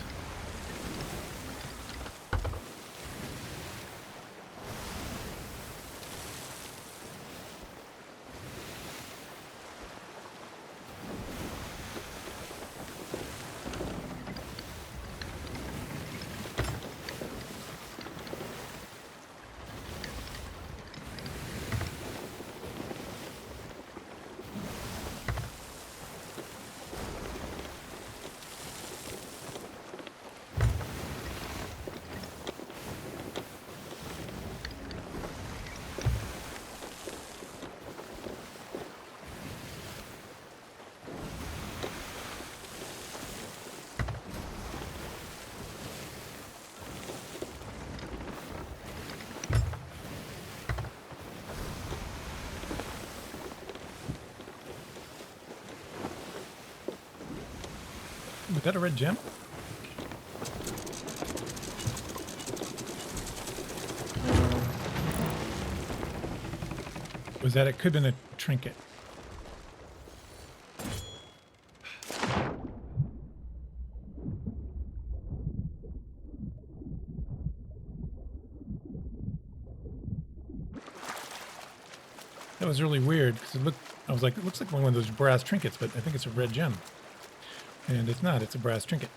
Was that a red gem? Was that? It could have been a trinket. That was really weird because it looked. I was like, it looks like one of those brass trinkets, but I think it's a red gem. And it's not, it's a brass trinket.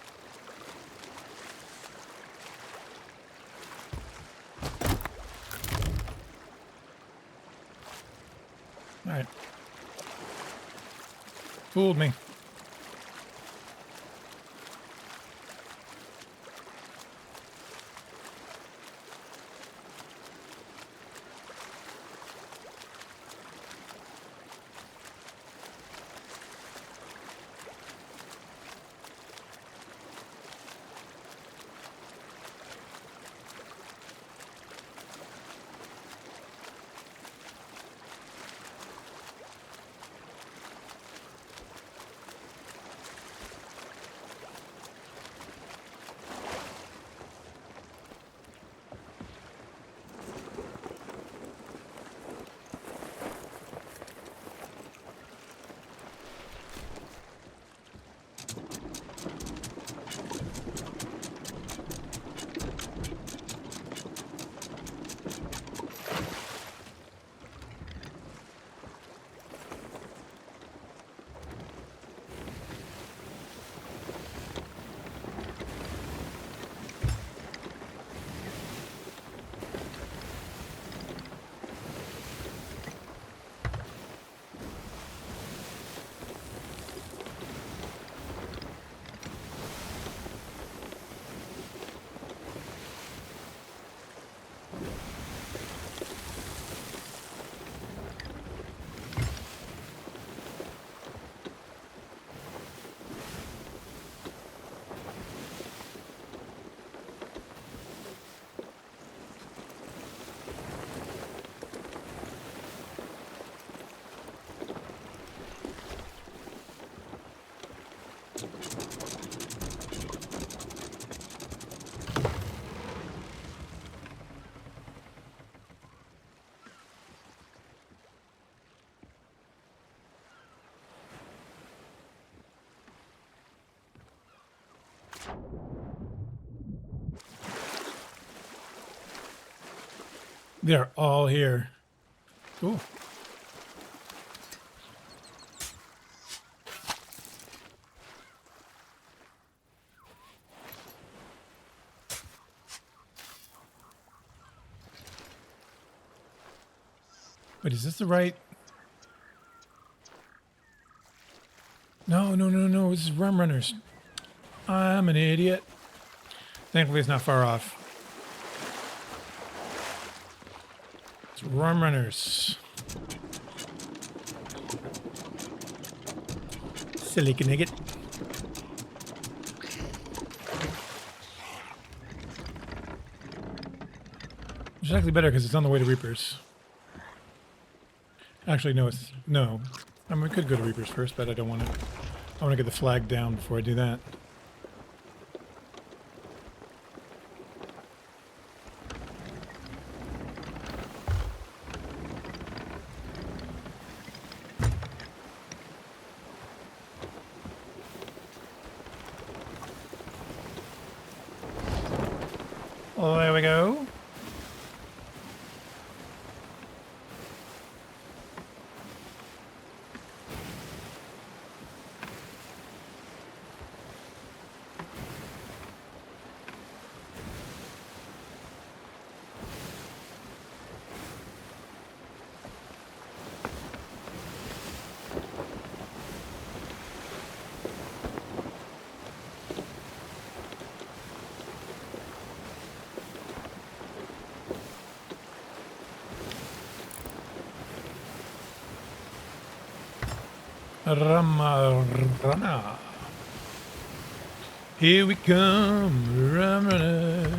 Alright. Fooled me. They're all here. Cool. Wait, is this the right? No, no, no, no. This is Rum Runners. I'm an idiot. Thankfully, it's not far off. It's Rum Runners. Silly knigget. Which is actually better because it's on the way to Reapers. Actually, no, it's... No. I mean, we could go to Reapers first, but I don't want to... I want to get the flag down before I do that. Oh, there we go. Rama. Here we come, Rum Runners.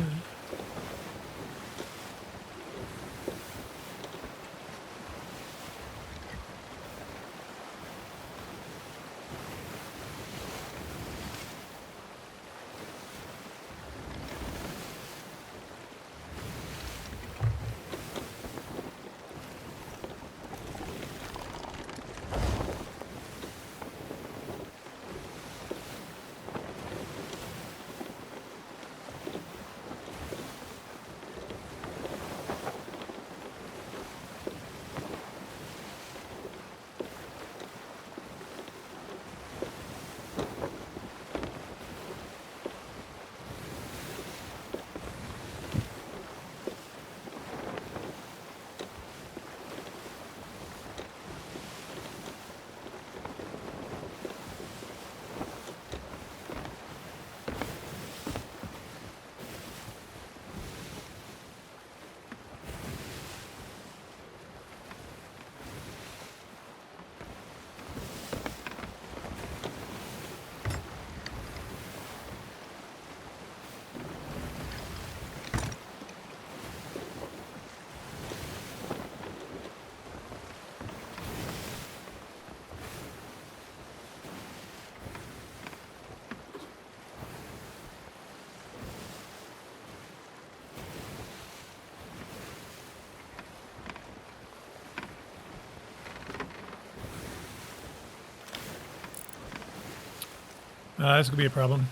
This could be a problem.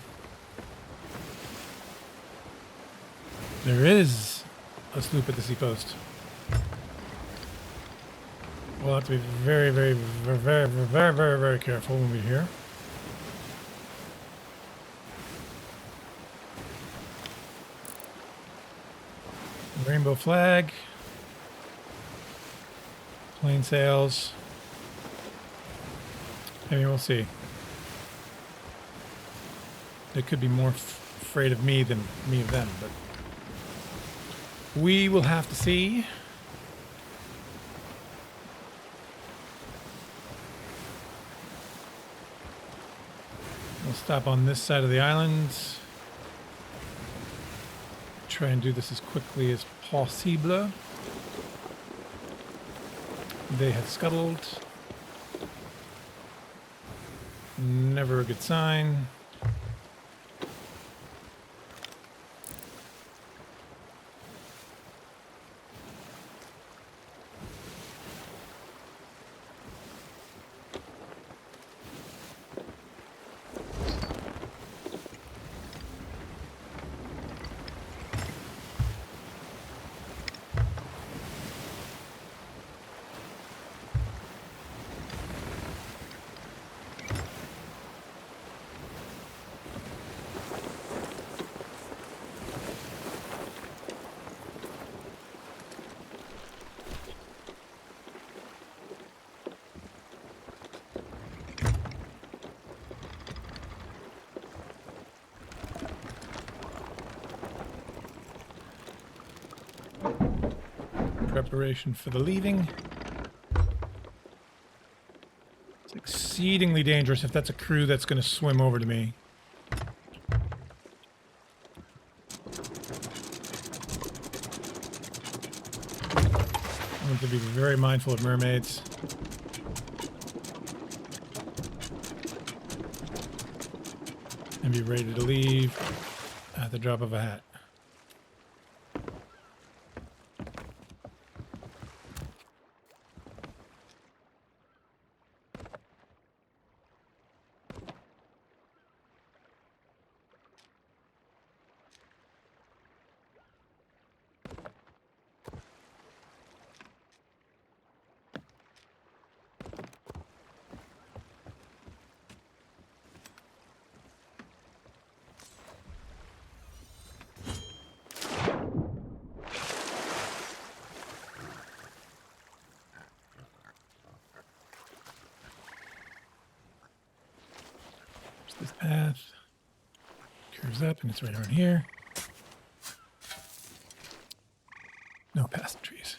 There is a sloop at the seapost. We'll have to be very, very, very, very, very, very, very careful when we're here. Rainbow flag. Plain sails. I mean, we'll see. They could be more afraid of me than me of them, but we will have to see. We'll stop on this side of the island. Try and do this as quickly as possible. They have scuttled. Never a good sign. preparation for the leaving. It's exceedingly dangerous if that's a crew that's going to swim over to me. I want to be very mindful of mermaids. And be ready to leave at the drop of a hat. This path curves up and it's right around here. No past trees.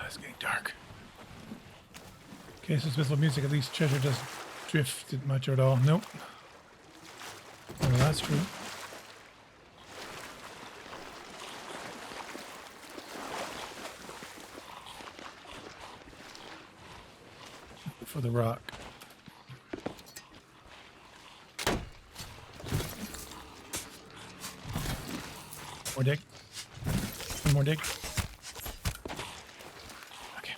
It's getting dark. Okay, so it's with music, at least treasure doesn't drift much at all. Nope. Well, that's true. For the rock. More dig. One more dig. Okay.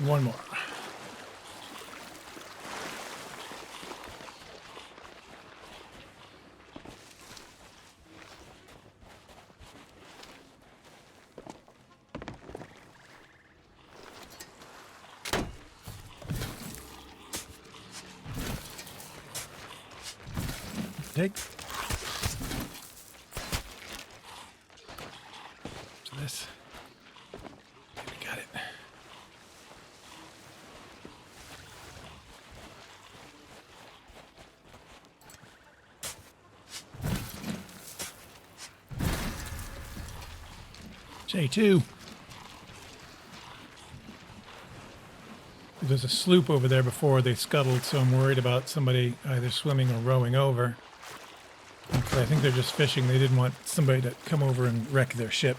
One more. Take. So this. We got it. J2. There's a sloop over there before they scuttled, so I'm worried about somebody either swimming or rowing over. But I think they're just fishing. They didn't want somebody to come over and wreck their ship.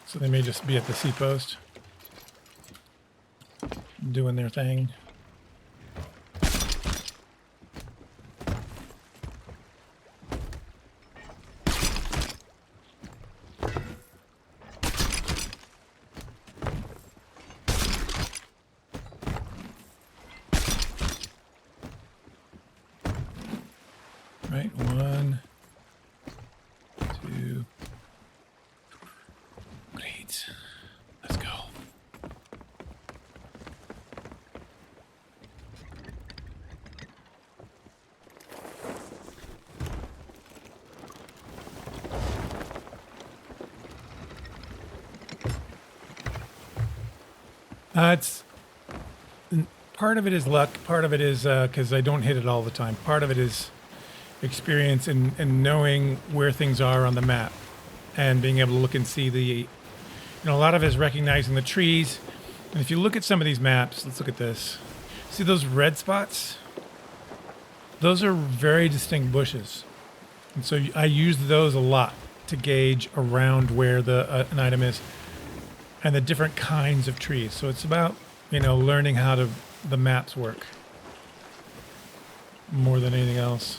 So they may just be at the seapost doing their thing. Right, 1, 2. Great. Let's go. It's part of it is luck. Part of it is because I don't hit it all the time. Part of it is experience and knowing where things are on the map and being able to look and see the, a lot of it is recognizing the trees. And if you look at some of these maps, let's look at this. See those red spots? Those are very distinct bushes. And so I use those a lot to gauge around where an item is and the different kinds of trees. So it's about, learning how the maps work more than anything else.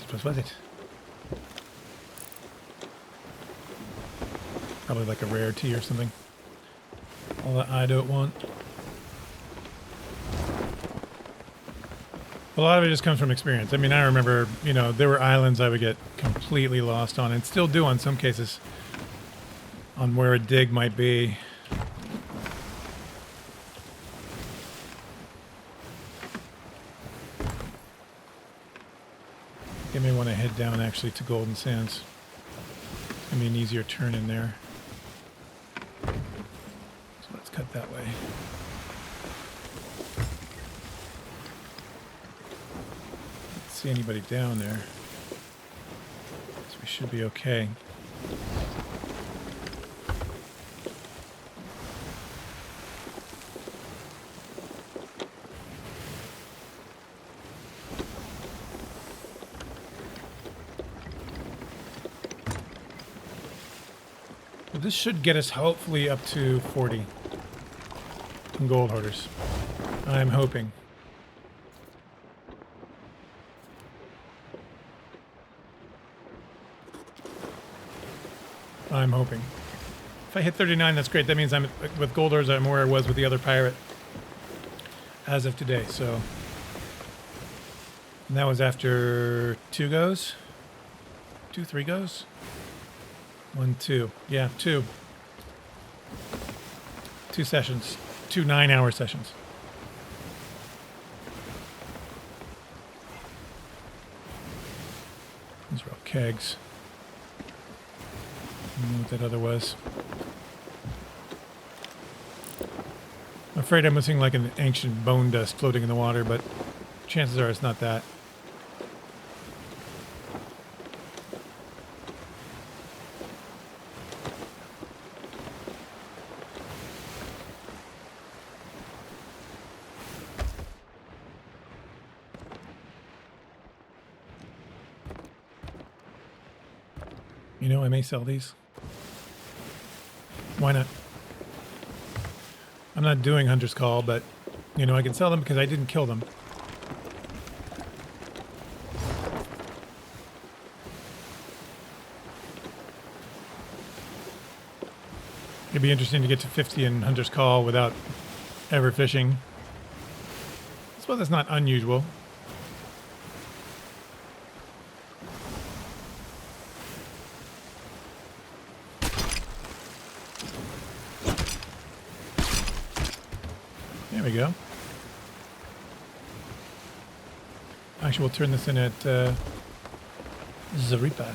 What was it? Probably like a rarity or something. All that I don't want. A lot of it just comes from experience. I mean, I remember, there were islands I would get completely lost on, and still do on some cases, on where a dig might be. I may want to head down actually to Golden Sands. It's going to be an easier turn in there. So let's cut that way. Don't see anybody down there. So we should be okay. This should get us hopefully up to 40 in gold hoarders. I'm hoping. I'm hoping. If I hit 39, that's great. That means I'm with gold hoarders. I'm where I was with the other pirate as of today. So, and that was after 2 goes, 2, 3 goes. 1, 2. Yeah, 2. 2 sessions. 2 9-hour sessions. These are all kegs. I don't know what that other was. I'm afraid I'm missing like an ancient bone dust floating in the water, but chances are it's not that. I may sell these. Why not? I'm not doing Hunter's Call, but, I can sell them because I didn't kill them. It'd be interesting to get to 50 in Hunter's Call without ever fishing. I suppose that's not unusual. There we go. Actually, we'll turn this in at Zaripa.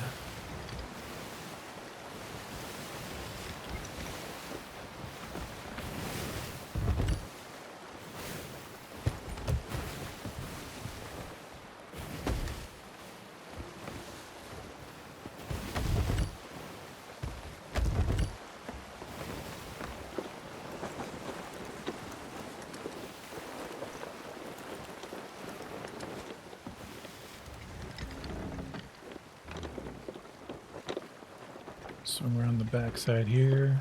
Somewhere on the backside here.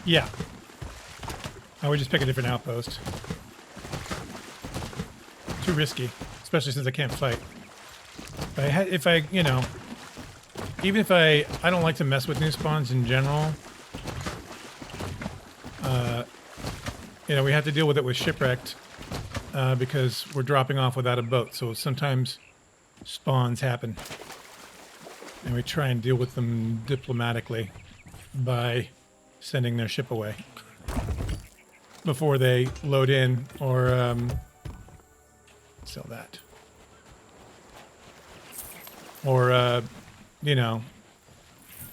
Yeah. I would just pick a different outpost. Too risky, especially since I can't fight. If I, you know, even if I don't like to mess with new spawns in general. You know, we have to deal with it with shipwrecked because we're dropping off without a boat. So sometimes spawns happen, and we try and deal with them diplomatically by sending their ship away before they load in or sell that. Or, you know,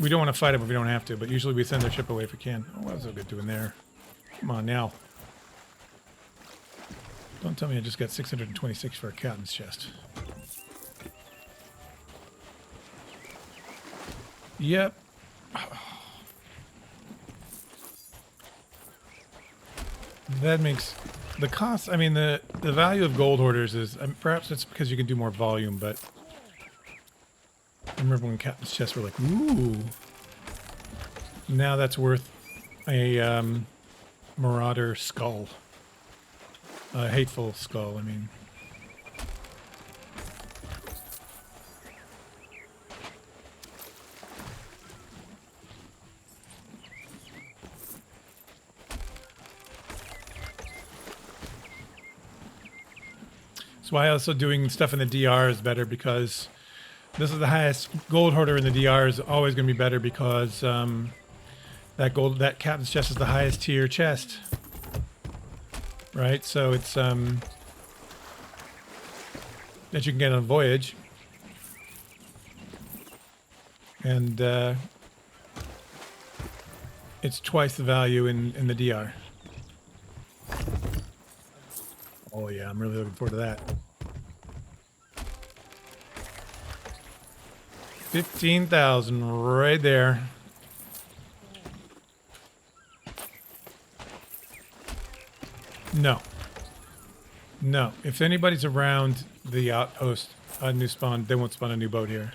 we don't want to fight them if we don't have to, but usually we send their ship away if we can. Oh, what was I good doing there? Come on now. Don't tell me I just got 626 for a captain's chest. Yep. That makes the cost. I mean, the value of gold hoarders is perhaps it's because you can do more volume, but I remember when captain's chests were like, ooh. Now that's worth a marauder skull, a hateful skull. I mean. That's why also doing stuff in the DR is better, because this is the highest gold hoarder in the DR is always going to be better because that captain's chest is the highest tier chest, right? So it's that you can get on a voyage, and it's twice the value in the DR. Oh yeah, I'm really looking forward to that. 15,000 right there. No. No. If anybody's around the outpost, a new spawn, they won't spawn a new boat here.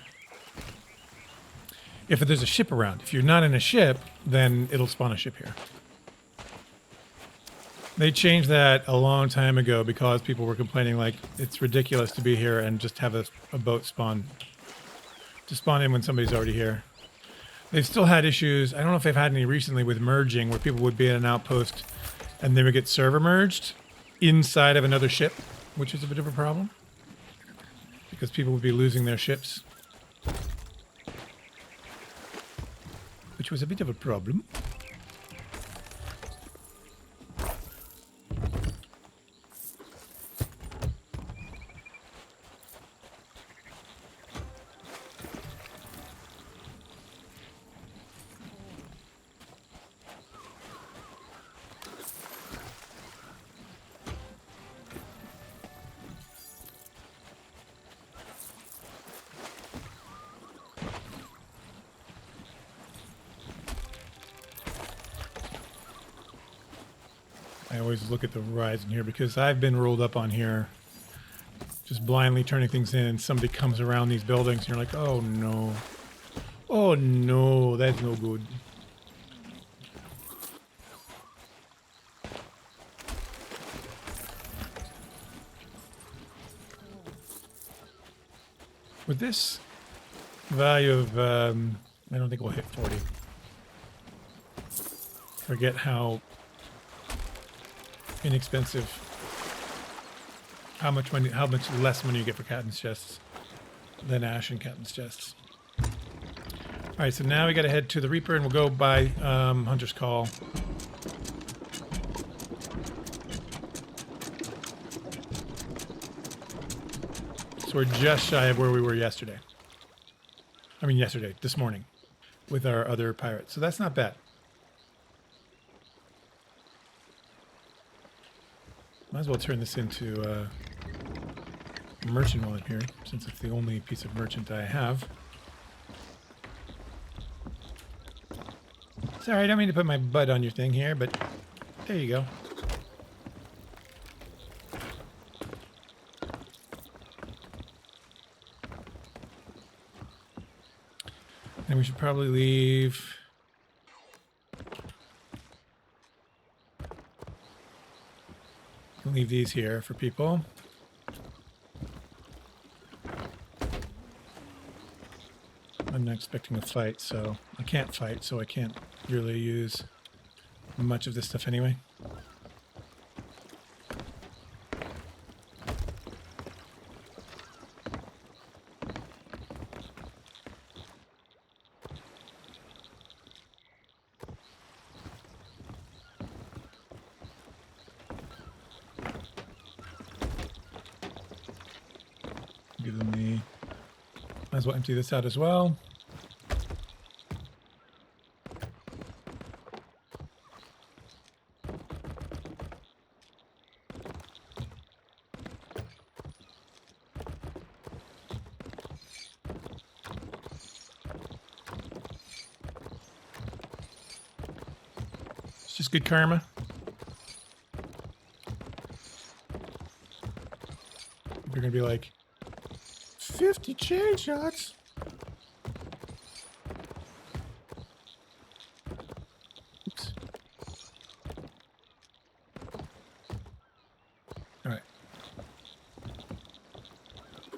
If there's a ship around. If you're not in a ship, then it'll spawn a ship here. They changed that a long time ago because people were complaining like it's ridiculous to be here and just have a boat spawn. To spawn in when somebody's already here. They've still had issues. I don't know if they've had any recently with merging, where people would be at an outpost and they would get server merged inside of another ship, which is a bit of a problem because people would be losing their ships, which was a bit of a problem. I always look at the horizon here because I've been rolled up on here just blindly turning things in, and somebody comes around these buildings and you're like, oh no. Oh no, that's no good. With this value of, I don't think we'll hit 40. Forget how inexpensive How much money? How much less money you get for captain's chests than ash and captain's chests? All right, so now we got to head to the Reaper, and we'll go by Hunter's Call. So we're just shy of where we were yesterday. I mean, this morning, with our other pirates. So that's not bad. Might as well turn this into merchant while I'm here, since it's the only piece of merchant I have. Sorry, I don't mean to put my butt on your thing here, but there you go. And we should probably leave. Leave these here for people. I'm not expecting a fight, so I can't fight, so I can't really use much of this stuff anyway. Give them the... Might as well empty this out as well. It's just good karma. They're gonna be like, 50 chain shots. Oops. All right.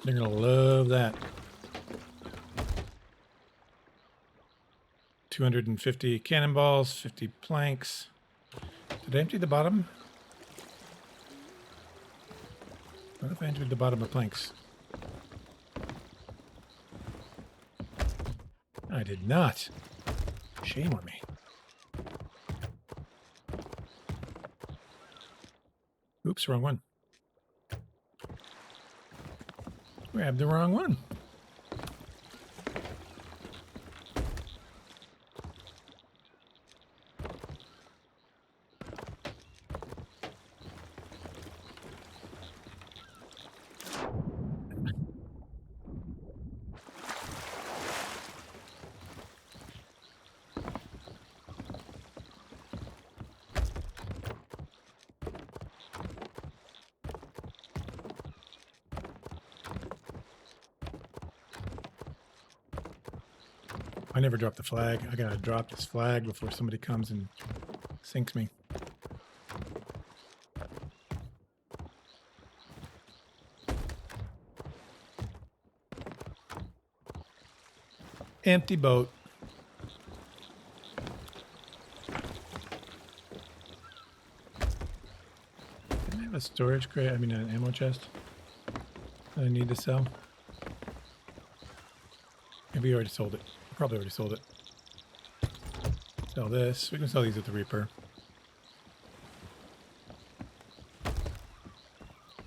They're gonna love that. 250 cannonballs, 50 planks. Did I empty the bottom? What if I entered the bottom of planks? I did not. Shame on me. Oops, wrong one. Grabbed the wrong one. I never drop the flag. I gotta drop this flag before somebody comes and sinks me. Empty boat. Can I have a storage crate? I mean, an ammo chest that I need to sell. Maybe you already sold it. Probably already sold it. Sell this. We can sell these at the Reaper.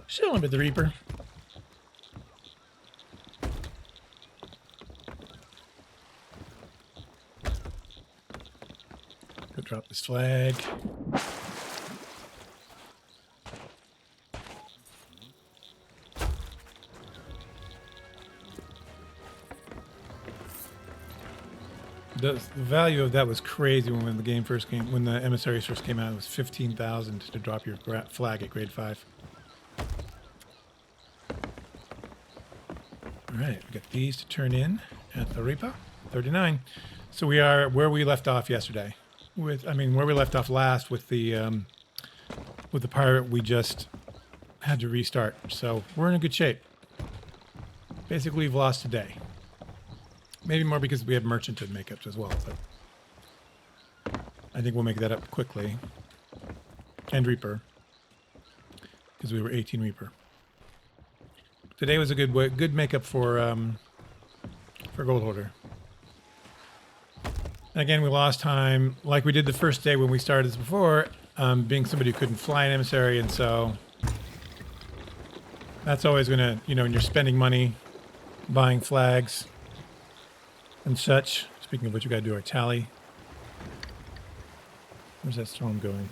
Sell them at the Reaper. Go drop this flag. The value of that was crazy when the game first came. When the emissaries first came out, it was 15,000 to drop your flag at grade 5. All right, we got these to turn in at the Reaper. 39. So we are where we left off yesterday. Where we left off last with the pirate. We just had to restart. So we're in a good shape. Basically, we've lost a day. Maybe more because we have merchanted makeups as well, but I think we'll make that up quickly. And Reaper, because we were 18 Reaper. Today was a good makeup for gold hoarder. Again, we lost time like we did the first day when we started this before, being somebody who couldn't fly an emissary, and so that's always going to, you know, when you're spending money, buying flags and such. Speaking of which, we got to do our tally. Where's that storm going?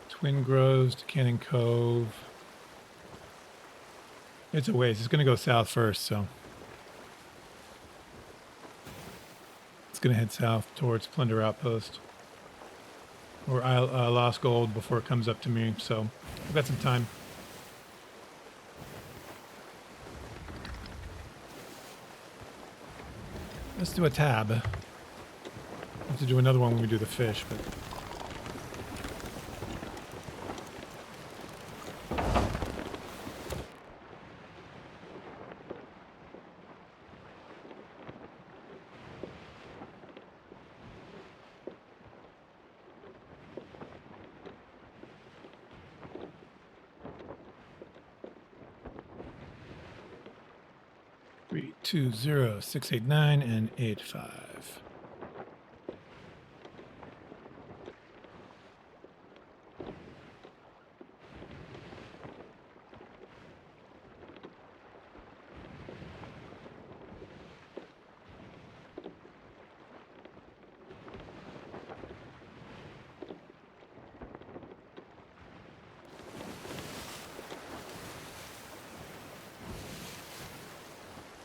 Twin Groves to Cannon Cove. It's a ways. It's going to go south first, so it's going to head south towards Plunder Outpost. Or Lost Gold before it comes up to me, so I've got some time. Let's do a tab. We'll have to do another one when we do the fish, but... Three, 2, 0, 6, 8, 9, and 8, 5.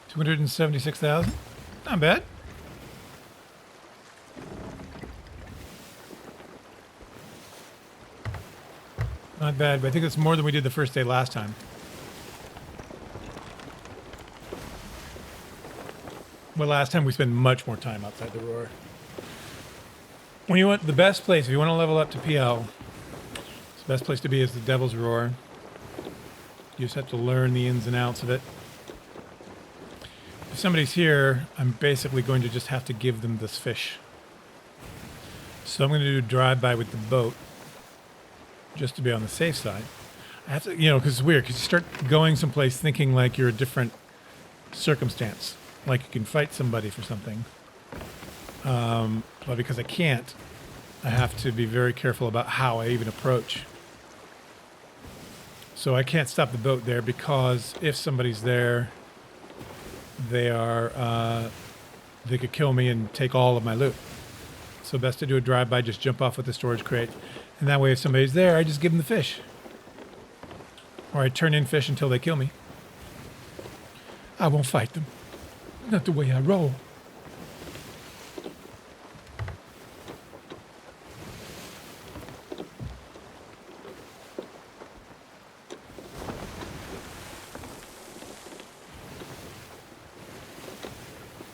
$276,000. Not bad. Not bad, but I think that's more than we did the first day last time. Well, last time we spent much more time outside the roar. When you want the best place, if you want to level up to PL, the best place to be is the Devil's Roar. You just have to learn the ins and outs of it. If somebody's here, I'm basically going to just have to give them this fish. So I'm going to do a drive-by with the boat, just to be on the safe side. I have to, you know, because it's weird, because you start going someplace thinking like you're a different circumstance, like you can fight somebody for something. But because I can't, I have to be very careful about how I even approach. So I can't stop the boat there, because if somebody's there, they could kill me and take all of my loot. So best to do a drive-by, just jump off with the storage crate. And that way if somebody's there, I just give them the fish. Or I turn in fish until they kill me. I won't fight them. Not the way I roll.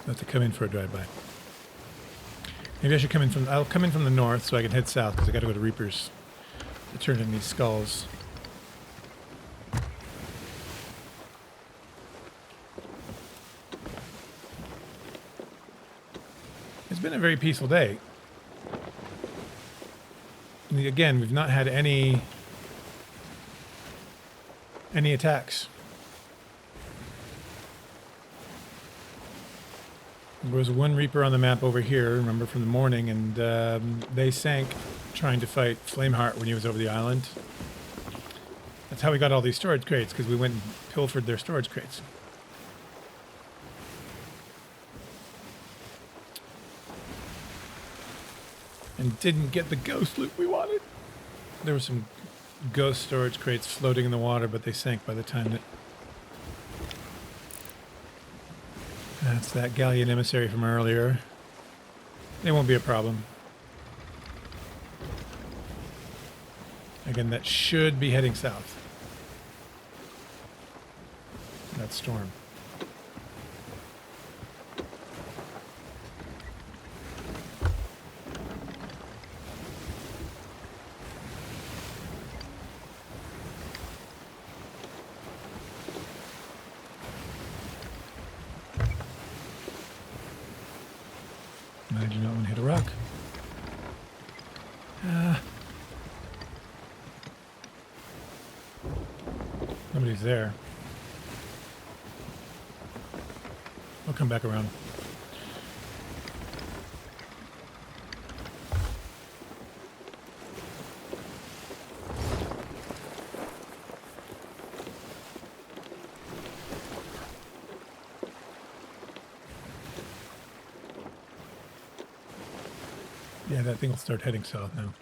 I have to come in for a drive-by. Maybe I should come in from... I'll come in from the north so I can head south, because I got to go to Reapers to turn in these skulls. It's been a very peaceful day. And again, we've not had any attacks. There was one Reaper on the map over here, remember, from the morning, and they sank trying to fight Flameheart when he was over the island. That's how we got all these storage crates, because we went and pilfered their storage crates. And didn't get the ghost loot we wanted. There were some ghost storage crates floating in the water, but they sank by the time that... That's that galleon emissary from earlier. They won't be a problem. Again, that should be heading south. That storm. I do not want to hit a rock. Nobody's there. I'll come back around. Yeah, that thing will start heading south now.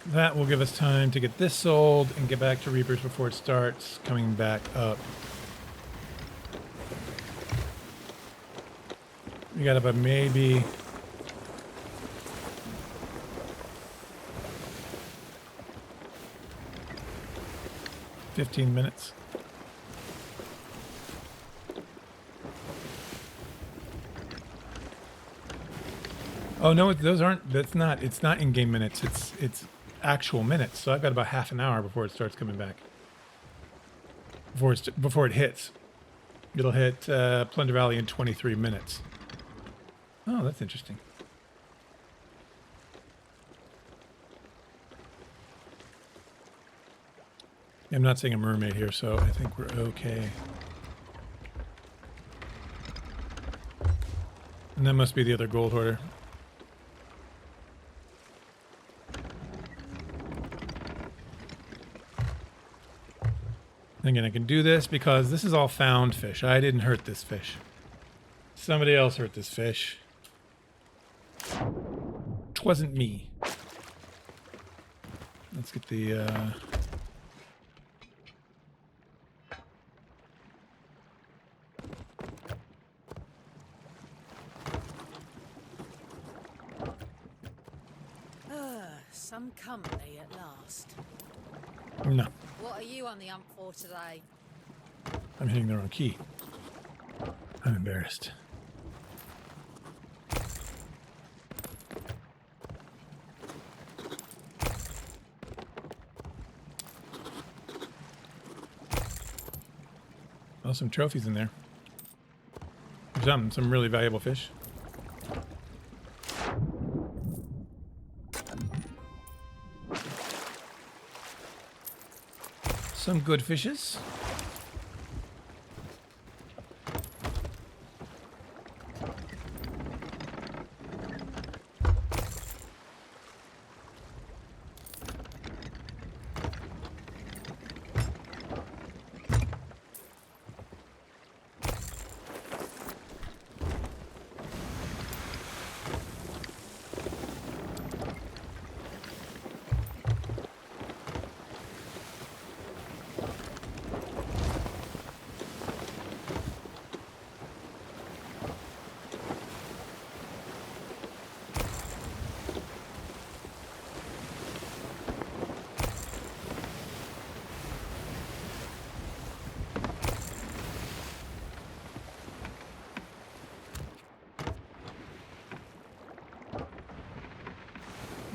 That will give us time to get this sold and get back to Reapers before it starts coming back up. We got about maybe 15 minutes. Oh no, those aren't. That's not. It's not in-game minutes. It's actual minutes. So I've got about half an hour before it starts coming back. Before it hits, it'll hit Plunder Valley in 23 minutes. Oh, that's interesting. I'm not seeing a mermaid here, so I think we're okay. And that must be the other gold hoarder. Again, I can do this because this is all found fish. I didn't hurt this fish. Somebody else hurt this fish. It wasn't me. Let's get the... Some company at last. No, What are you on the hump for today? I'm hitting the wrong key. I'm embarrassed. Oh, some trophies in there. Some really valuable fish. Some good fishes.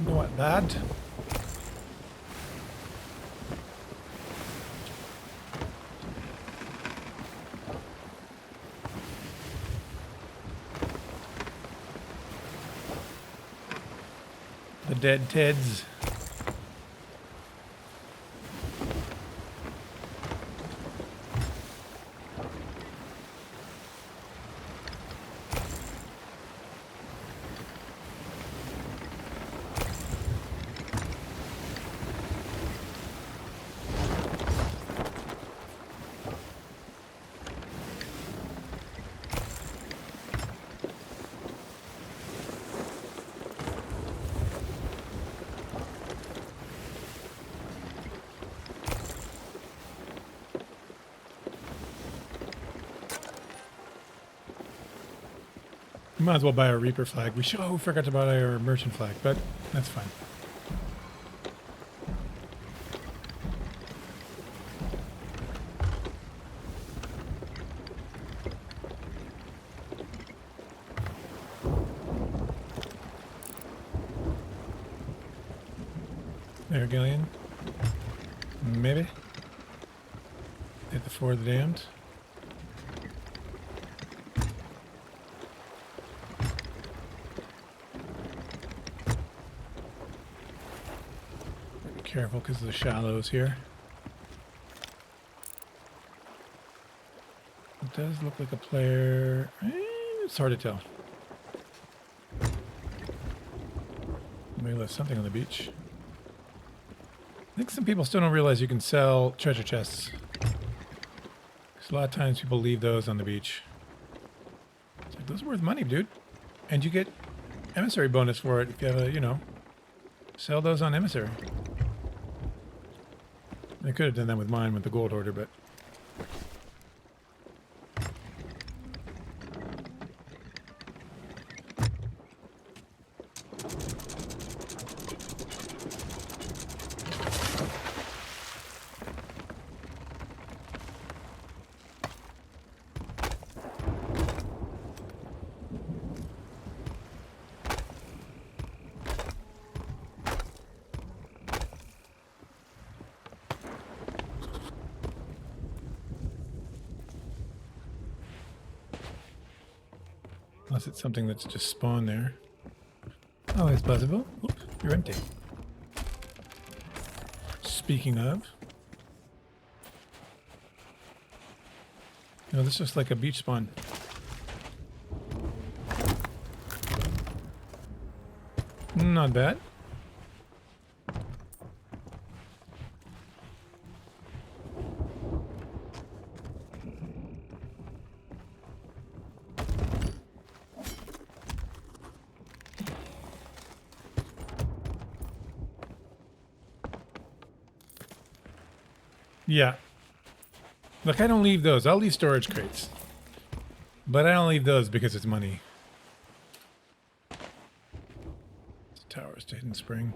Not bad. The dead Teds. We might as well buy a Reaper flag. We should. Oh, we forgot to buy our merchant flag, but that's fine. There, Galleon. Maybe. Hit the Four of the Damned. Careful because of the shallows here. It does look like a player. It's hard to tell. Maybe left something on the beach. I think some people still don't realize you can sell treasure chests. Because a lot of times people leave those on the beach. It's like, those are worth money, dude. And you get emissary bonus for it if you have a, you know, sell those on emissary. I could have done that with mine with the gold hoarder, but... Unless it's something that's just spawned there. Oh, it's possible. Oops, you're empty. Speaking of... No, this is just like a beach spawn. Not bad. Yeah. Look, I don't leave those. I'll leave storage crates. But I don't leave those because it's money. It's towers to Hidden Spring.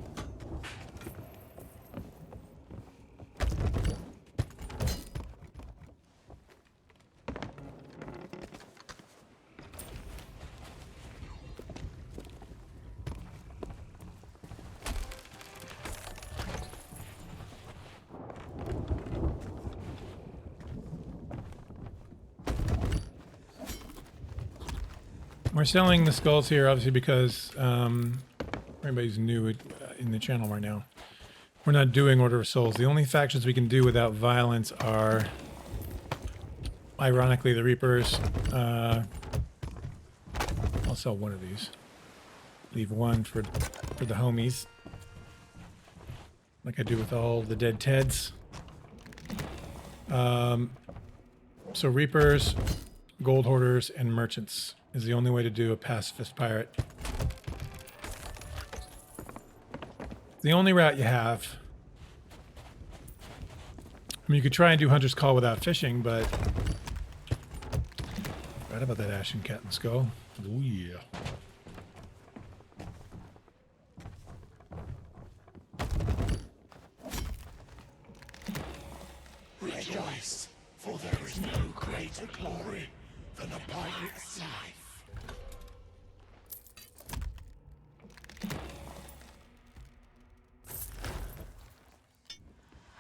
We're selling the skulls here, obviously, because for anybody who's new in the channel right now, we're not doing Order of Souls. The only factions we can do without violence are, ironically, the Reapers. I'll sell one of these. Leave one for the homies, like I do with all the dead Teds. So Reapers, Gold Hoarders, and Merchants is the only way to do a Pacifist Pirate. The only route you have. I mean, you could try and do Hunter's Call without fishing, but... Right about that Ashen Cat and Skull. Oh, yeah. Rejoice, for there is no greater glory than a pirate's life.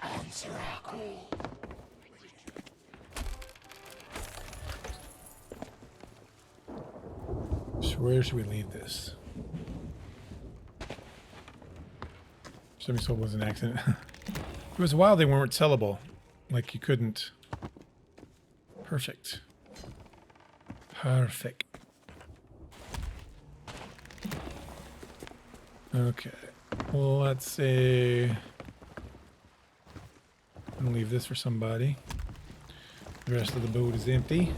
Answer our call. So where should we leave this? Somebody sold was an accident. It was a while they weren't sellable. Like you couldn't. Perfect. Perfect. Okay. Well, let's say I'm gonna leave this for somebody. The rest of the boat is empty.